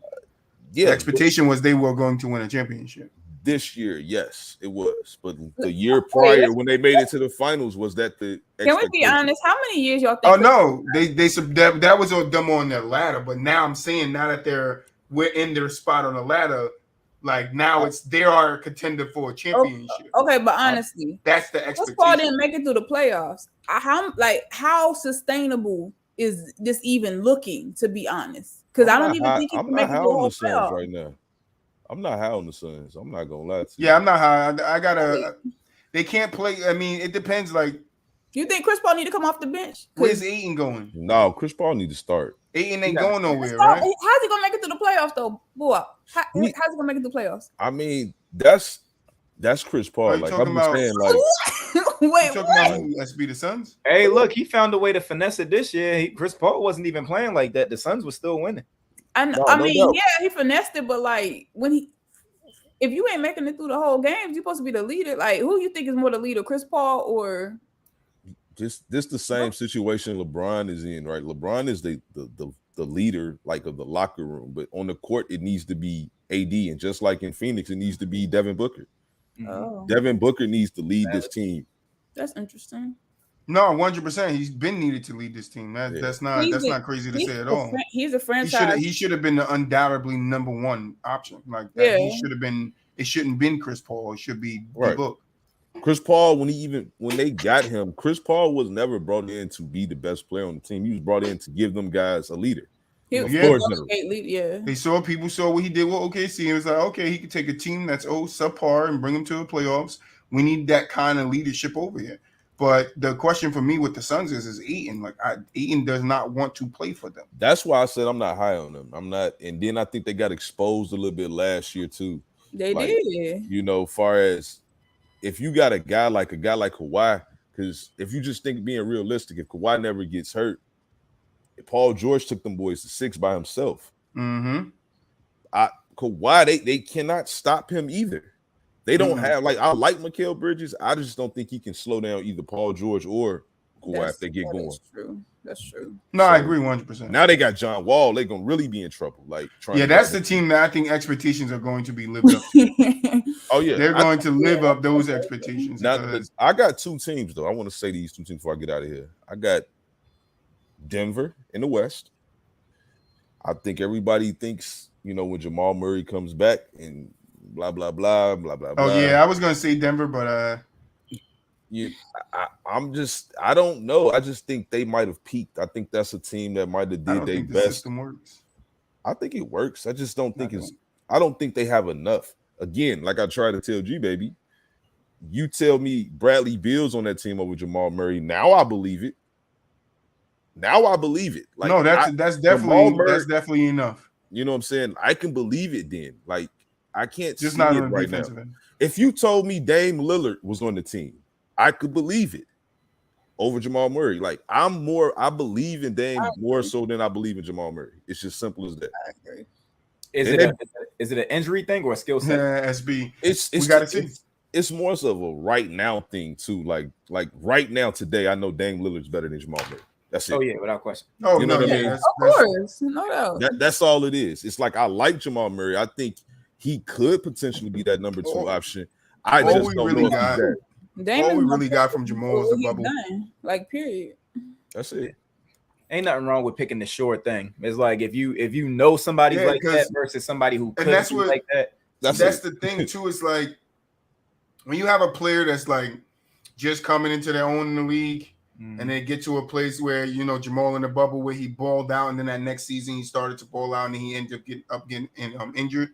Yeah,
the expectation was they were going to win a championship.
This year, yes, it was. But the year prior, when they made it to the finals, was that the?
Can we be honest? How many years y'all think?
Oh no, that was them on their ladder. But now I'm saying now that we're in their spot on the ladder, like now they are a contender for a championship.
Okay, but honestly,
that's the expectation.
Paul didn't make it through the playoffs. How sustainable is this even looking? To be honest, because I don't even think you can make it through the playoffs
right now. I'm not high on the Suns. I'm not gonna lie to you.
Yeah, I'm not high. I gotta. They can't play. I mean, it depends. Like,
you think Chris Paul need to come off the bench?
Where's Ayton going?
No, Chris Paul need to start.
Ayton ain't going nowhere, right?
How's he gonna make it to the playoffs though? BooWop? How's he gonna make it to the playoffs?
I mean, that's Chris Paul. Like I'm just saying, like
wait,
talking about who? SB the Suns?
Hey, look, he found a way to finesse it this year. Chris Paul wasn't even playing like that. The Suns were still winning.
I mean, yeah, he finessed it, but like if you ain't making it through the whole game, you're supposed to be the leader. Like, who you think is more the leader, Chris Paul or?
This the same situation LeBron is in, right? LeBron is the leader, like, of the locker room, but on the court it needs to be AD, and just like in Phoenix, it needs to be Devin Booker.
Oh.
Devin Booker needs to lead this team.
That's interesting.
No, 100%. He's been needed to lead this team. That's not crazy to say at all.
He's a franchise.
He should have been the undoubtedly number one option. Like that. He should have been. It shouldn't been Chris Paul. It should be
right.
Book.
Chris Paul, when they got him, Chris Paul was never brought in to be the best player on the team. He was brought in to give them guys a leader.
People saw what he did with OKC and it was like, okay, he could take a team that's subpar and bring them to the playoffs. We need that kind of leadership over here. But the question for me with the Suns is Ayton. Like, Ayton does not want to play for them.
That's why I said I'm not high on them. I'm not, and then I think they got exposed a little bit last year too.
They did.
You know, far as if you got a guy like Kawhi, because if you just think being realistic, if Kawhi never gets hurt, Paul George took them boys to 6 by himself.
Mm-hmm.
Kawhi, they cannot stop him either. They don't have, like, I like Mikal Bridges. I just don't think he can slow down either Paul George or Kawhi if they get going.
That's true.
No, I agree 100%.
Now they got John Wall. They're going to really be in trouble. Like,
that's the team that I think expectations are going to be lived up to.
Oh, yeah.
They're going to live up those expectations.
Now, I got 2 teams, though. I want to say these 2 teams before I get out of here. I got Denver in the West. I think everybody thinks, you know, when Jamal Murray comes back and blah, blah, blah, blah, blah, blah.
Oh, yeah. I was going to say Denver, but
I don't know. I just think they might have peaked. I think that's a team that might have did their best.
System works.
I think it works. I just don't think I don't think they have enough. Again, like I tried to tell Gbaby, you tell me Bradley Beal's on that team over Jamal Murray. Now I believe it. Like,
no, that's definitely enough.
You know what I'm saying? I can believe it then. Like, I can't
just
see
not
it right now. If you told me Dame Lillard was on the team, I could believe it over Jamal Murray. Like, I believe in Dame more so than I believe in Jamal Murray. It's just simple as that.
I agree.
Is it an injury thing or a skill set?
SB.
We gotta see. It's more so of a right now thing too. Like right now today, I know Dame Lillard's better than Jamal Murray. That's it.
Oh yeah, without question.
Oh,
you know what I mean?
Of course, no doubt.
That's all it is. It's like I like Jamal Murray. I think he could potentially be that number 2 option. I just don't know if he's that.
All we really got from Jamal is the bubble.
Like, period.
That's it.
Ain't nothing wrong with picking the short thing. It's like if you know somebody like that versus somebody who could be like that.
That's the thing too. It's like when you have a player that's like just coming into their own in the league, and they get to a place where, you know, Jamal in the bubble where he balled out, and then that next season he started to ball out, and then he ended up getting injured.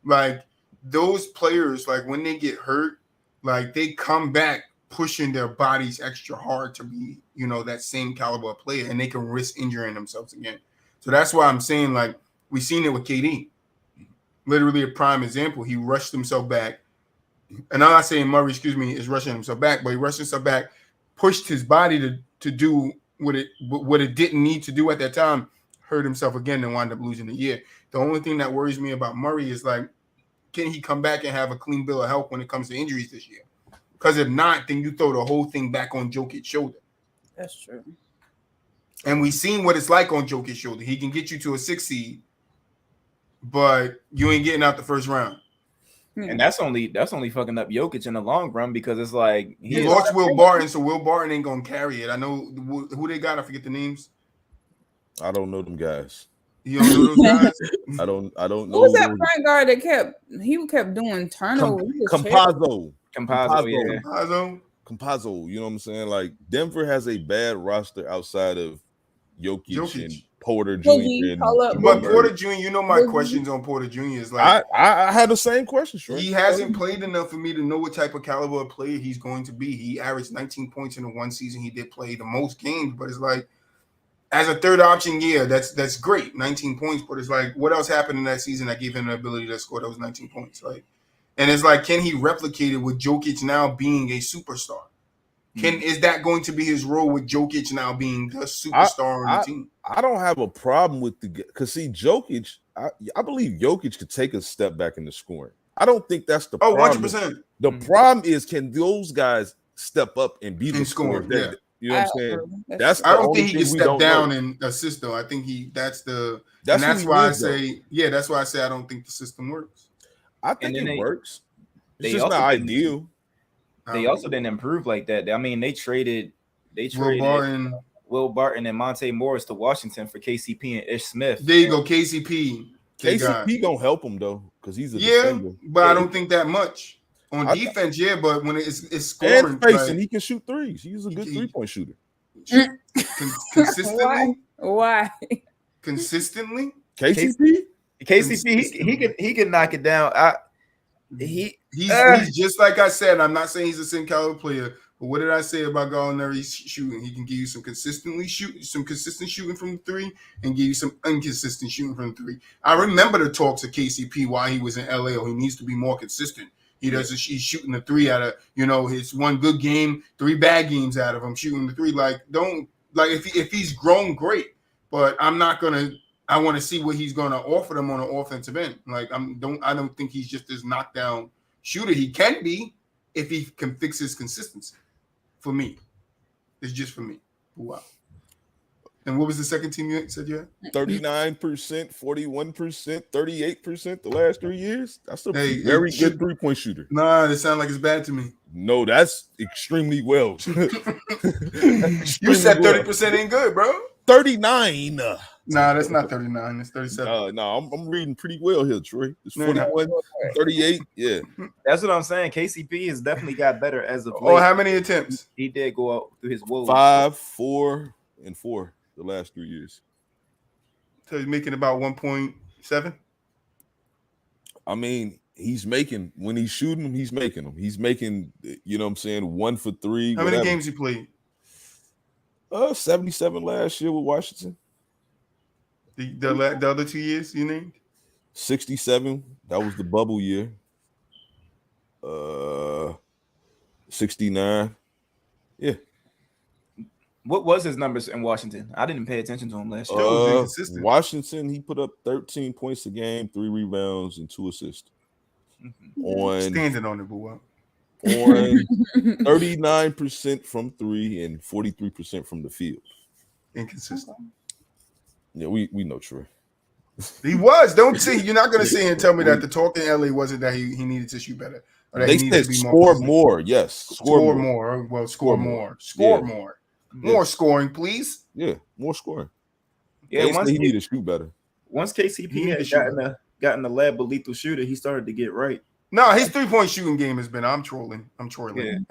Like, those players, like, when they get hurt, like, they come back pushing their bodies extra hard to be, you know, that same caliber of player, and they can risk injuring themselves again. So that's why I'm saying, like, we've seen it with KD. Literally a prime example. He rushed himself back. And I'm not saying Murray, is rushing himself back, but he rushed himself back, pushed his body to do what it didn't need to do at that time, hurt himself again and wound up losing the year. The only thing that worries me about Murray is, like, can he come back and have a clean bill of health when it comes to injuries this year? Because if not, then you throw the whole thing back on Jokic's shoulder.
That's true.
And we've seen what it's like on Jokic's shoulder. He can get you to a 6 seed, but you ain't getting out the first round.
And that's only fucking up Jokic in the long run, because it's like
he lost Will Barton, so Will Barton ain't gonna carry it. I know who they got. I forget the names.
I don't know them guys.
You don't know those guys?
I don't know.
Who was that point guard that kept doing turnovers?
Campazzo.
Campazzo.
You know what I'm saying? Like, Denver has a bad roster outside of Jokic. And Porter Jr.
But Porter Jr., you know my questions on Porter Jr. is like
I had the same question. Sure.
He hasn't played enough for me to know what type of caliber of player he's going to be. He averaged 19 points in the one season. He did play the most games, but it's like as a third option, yeah, that's great, 19 points. But it's like, what else happened in that season that gave him the ability to score those 19 points? Like, and it's like, can he replicate it with Jokic now being a superstar? Is that going to be his role with Jokic now being the superstar on the team?
I don't have a problem with because see, Jokic, I believe Jokic could take a step back in the scoring. I don't think that's the problem. 100%. The problem is, can those guys step up and be the scorer?
Yeah.
You know what I'm saying?
I don't think he can step down and assist though. I think that's why I say I don't think the system works.
I think it works. It's just not ideal.
They also didn't improve like that. I mean, they traded Will Barton and Monte Morris to Washington for KCP and Ish Smith.
There you go, KCP.
KCP gonna help him though, because he's a defender.
But I don't think that much on defense. Yeah, but when it's scoring,
and spacing, he can shoot threes. He's a good 3-point shooter.
Consistently.
Why?
Consistently.
KCP.
He can knock it down. He's
just like I said. I'm not saying he's a same caliber player, but what did I say about Gallinari's shooting? He can give you some consistent shooting from the three, and give you some inconsistent shooting from the three. I remember the talks of KCP while he was in LA. He needs to be more consistent. He's shooting the three out of his one good game, 3 bad games out of him shooting the three. If he's grown, great, but I'm not gonna. I want to see what he's going to offer them on an offensive end. Like I don't think he's just this knockdown shooter. He can be if he can fix his consistency. For me, it's just for me. Wow. And what was the second team you said you had?
39%, 41%, 38% the last 3 years. That's a very good 3-point shooter.
Nah, it sounds like it's bad to me.
No, that's extremely well.
You said 30% ain't good, bro.
39.
Nah, that's not 39. It's 37.
No, I'm reading pretty well here, Troy. It's 41, 38. Yeah.
That's what I'm saying. KCP has definitely got better as of late.
Oh, how many attempts?
He did go out through his woes.
5, 4, and 4 the last 3 years.
So he's making about 1.7?
I mean, when he's shooting them, he's making them. He's making, 1 for 3.
How many games he played?
77 last year with Washington.
The other 2 years you named?
67. That was the bubble year. 69. Yeah.
What was his numbers in Washington? I didn't pay attention to him last year.
Washington, he put up 13 points a game, 3 rebounds, and 2 assists.
Standing on it, BooWop.
On 39% from 3 and 43% from the field.
Inconsistent.
Yeah, we know Troy.
He was. Don't see. You're not going to sit here and tell me that the talk in LA wasn't that he needed to shoot better. Or that
they said score more. Yes,
score more. Well, score more. Score more. More scoring, please.
Yeah, more scoring.
Yeah,
he needed to shoot better.
Once KCP had gotten the lab of lethal shooter, he started to get right.
No, his 3-point shooting game has been. I'm trolling,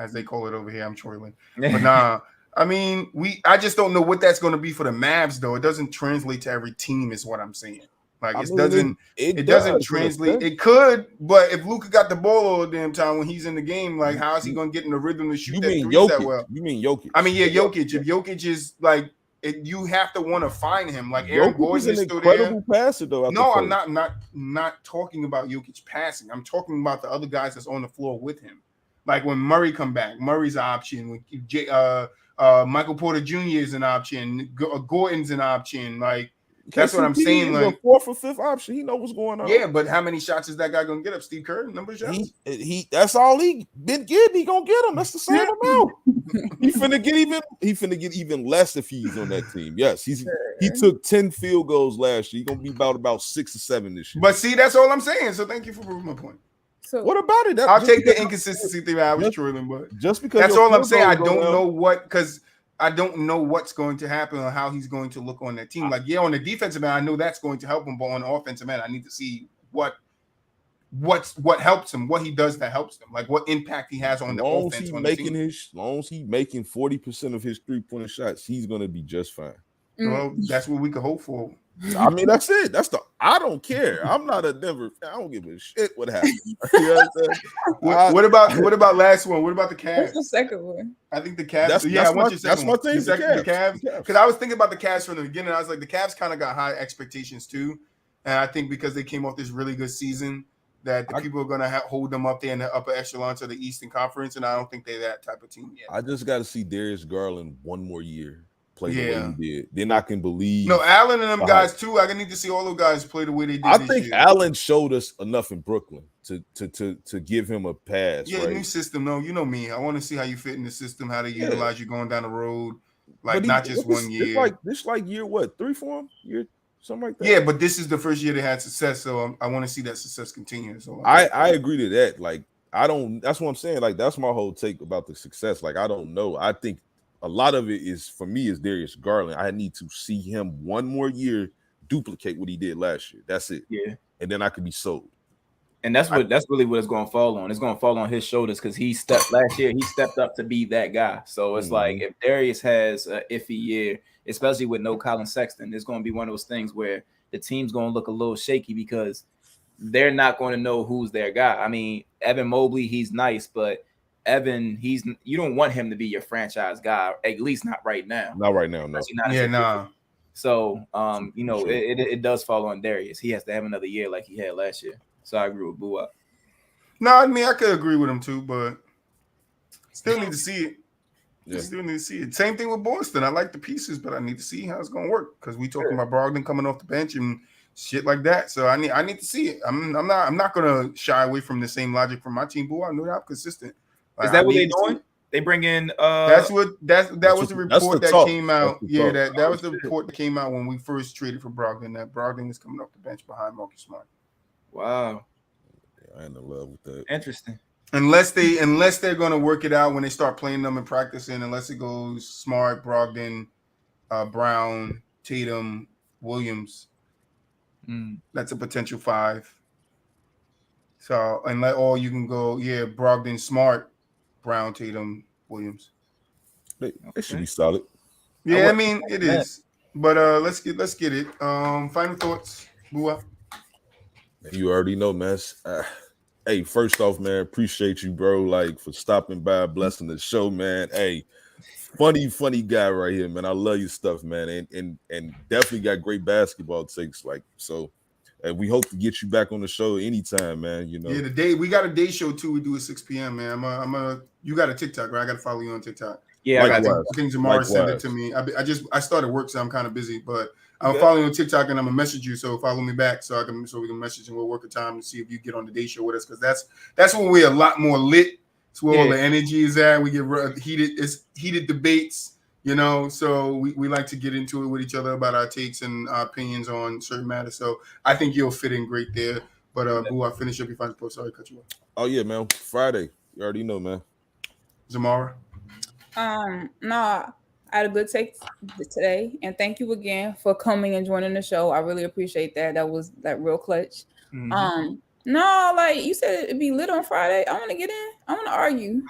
as they call it over here. I'm trolling. But nah. I mean, I just don't know what that's going to be for the Mavs, though. It doesn't translate to every team, is what I'm saying. Like it doesn't translate. It could, but if Luka got the ball all the damn time when he's in the game, like how is he going to get in the rhythm to shoot that threes that well?
You mean Jokic?
I mean, yeah, Jokic. If Jokic is like, you have to want to find him. Like Aaron Gordon is still
incredible passer, though.
No, I'm not talking about Jokic passing. I'm talking about the other guys that's on the floor with him. Like when Murray come back, Murray's an option. When Michael Porter Jr. is an option. Gordon's an option. Like that's what I'm saying. Like
a 4th or 5th option. He knows what's going on.
Yeah, but how many shots is that guy gonna get up? Steve Kerr, number of shots?
He that's all he been getting. He gonna get them. That's the same amount. He finna get even less if he's on that team. Yes, he took 10 field goals last year. He's gonna be about 6 or 7 this year.
But see, that's all I'm saying. So thank you for proving my point.
So
what about it?
I'll take the inconsistency thing. I was trolling, but
just because
that's all I'm saying. I don't know what's going to happen or how he's going to look on that team. Like, yeah, on the defensive end, I know that's going to help him, but on the offensive end, I need to see what helps him, what he does that helps him, like what impact he has on the offense.
As long as he's making 40% of his 3-point shots, he's gonna be just fine.
Well, that's what we could hope for.
I mean, that's it. I don't care. I'm not a Denver fan. I don't give a shit what happens. You know
what about last one? What about the Cavs?
What's the second one?
I think the Cavs.
That's my team.
The Cavs. Because I was thinking about the Cavs from the beginning. I was like, the Cavs kind of got high expectations too, and I think because they came off this really good season, that the people are going to hold them up there in the upper echelons of the Eastern Conference, and I don't think they're that type of team yet.
I just got to see Darius Garland one more year. Play the way he did. Then I can believe.
No, Allen and them guys too. I need to see all those guys play the way they did.
I think Allen showed us enough in Brooklyn to give him a pass.
Yeah,
right?
New system. No, you know me. I want to see how you fit in the system, how they utilize you going down the road, like not just 1 year.
This like year what 3 for him? Year something like that.
Yeah, but this is the first year they had success, so I want to see that success continue. So
I agree to that. Like I don't. That's what I'm saying. Like that's my whole take about the success. Like I don't know. I think. A lot of it is for me is Darius Garland. I need to see him one more year duplicate what he did last year. That's it.
Yeah,
and then I could be sold.
And that's really what it's going to fall on. It's going to fall on his shoulders because he stepped up to be that guy. So it's like if Darius has an iffy year, especially with no Colin Sexton, it's going to be one of those things where the team's going to look a little shaky because they're not going to know who's their guy. I mean, Evan Mobley, he's nice, but Evan, you don't want him to be your franchise guy, at least not right now.
Not right now, no.
So, it does fall on Darius. He has to have another year like he had last year. So I agree with BooWop.
No, I mean I could agree with him too, but still need to see it. Yeah. Still need to see it. Same thing with Boston. I like the pieces, but I need to see how it's going to work because we talking about Brogdon coming off the bench and shit like that. So I need to see it. I'm not going to shy away from the same logic from my team. BooWop, I know that I'm consistent.
Is that what they're doing? They bring in
that was the report that came out. Yeah, that was the report that came out when we first traded for Brogdon, that Brogdon is coming off the bench behind Marcus Smart.
Wow.
Yeah, I ain't in love with that.
Interesting.
Unless they're gonna work it out when they start playing them and practicing, unless it goes Smart, Brogdon, Brown, Tatum, Williams. That's a potential 5. So you can go, Brogdon, Smart, Brown, Tatum, Williams.
It should be solid.
Yeah, I mean it is. But let's get it. Final thoughts, BooWop.
You already know, man. Hey, first off, man, appreciate you, bro. Like for stopping by, blessing the show, man. Hey, funny guy right here, man. I love your stuff, man, and definitely got great basketball takes. Like so. And we hope to get you back on the show anytime, man. You know. Yeah,
we got a day show too. We do at 6 p.m. Man, you got a TikTok, right? I got to follow you on TikTok.
Yeah,
I think Jamar sent it to me. I started work, so I'm kind of busy, but I'm following you on TikTok and I'm gonna message you. So follow me back so we can message and we'll work a time to see if you get on the day show with us because that's when we're a lot more lit. It's where all the energy is at. We get heated debates. You know, so we like to get into it with each other about our takes and our opinions on certain matters. So I think you'll fit in great there. But Boo, I finish up your final post. Sorry, cut you off.
Oh yeah, man. Friday. You already know, man.
Zamara.
No, I had a good take today, and thank you again for coming and joining the show. I really appreciate that. That was real clutch. Mm-hmm. No, like you said, it'd be lit on Friday. I want to get in. I want to argue.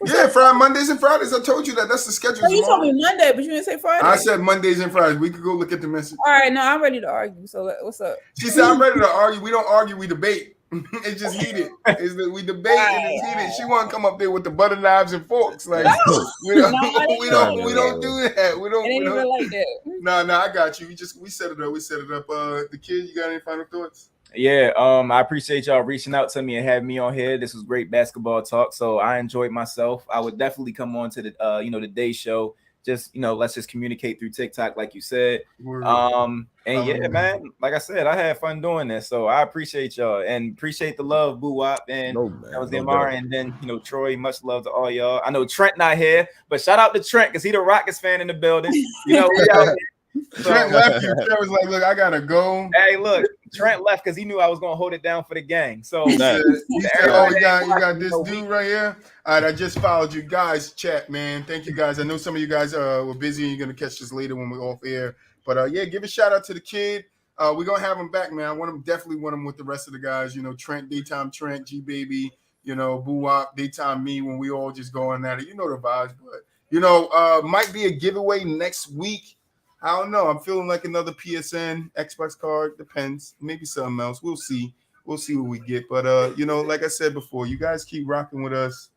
Friday, Mondays and Fridays. I told you that. That's the schedule.
Oh, you told me Monday, but you didn't say Friday.
I said Mondays and Fridays. We could go look at the message.
All right, no, I'm ready to argue. So what's up?
She said, I'm ready to argue. We don't argue, we debate. It's just heated. We debate and it's heated. She want to come up there with the butter knives and forks. Like we don't do that. We don't even like that. No, I got you. We set it up. The kid, you got any final thoughts?
Yeah, I appreciate y'all reaching out to me and having me on here. This was great basketball talk, so I enjoyed myself. I would definitely come on to the the day show. Just let's just communicate through TikTok, like you said. Man, like I said, I had fun doing this, so I appreciate y'all and appreciate the love, BooWop, and that was Demar, and then Troy. Much love to all y'all. I know Trent not here, but shout out to Trent because he the Rockets fan in the building. We out here.
Trent left you. Trent was like, "Look, I gotta go."
Hey, look, Trent left because he knew I was gonna hold it down for the gang. So
he said, "Oh, you got this dude right here." All right, I just followed you guys. Chat, man. Thank you guys. I know some of you guys were busy. And you're gonna catch this later when we're off air. But give a shout out to the kid. We're gonna have him back, man. I definitely want him with the rest of the guys. Trent, daytime Trent, Gbaby. BooWop, daytime me. When we all just going at it, the vibes. But might be a giveaway next week. I don't know. I'm feeling like another PSN Xbox card. Depends. Maybe something else. We'll see. We'll see what we get. But like I said before, you guys keep rocking with us.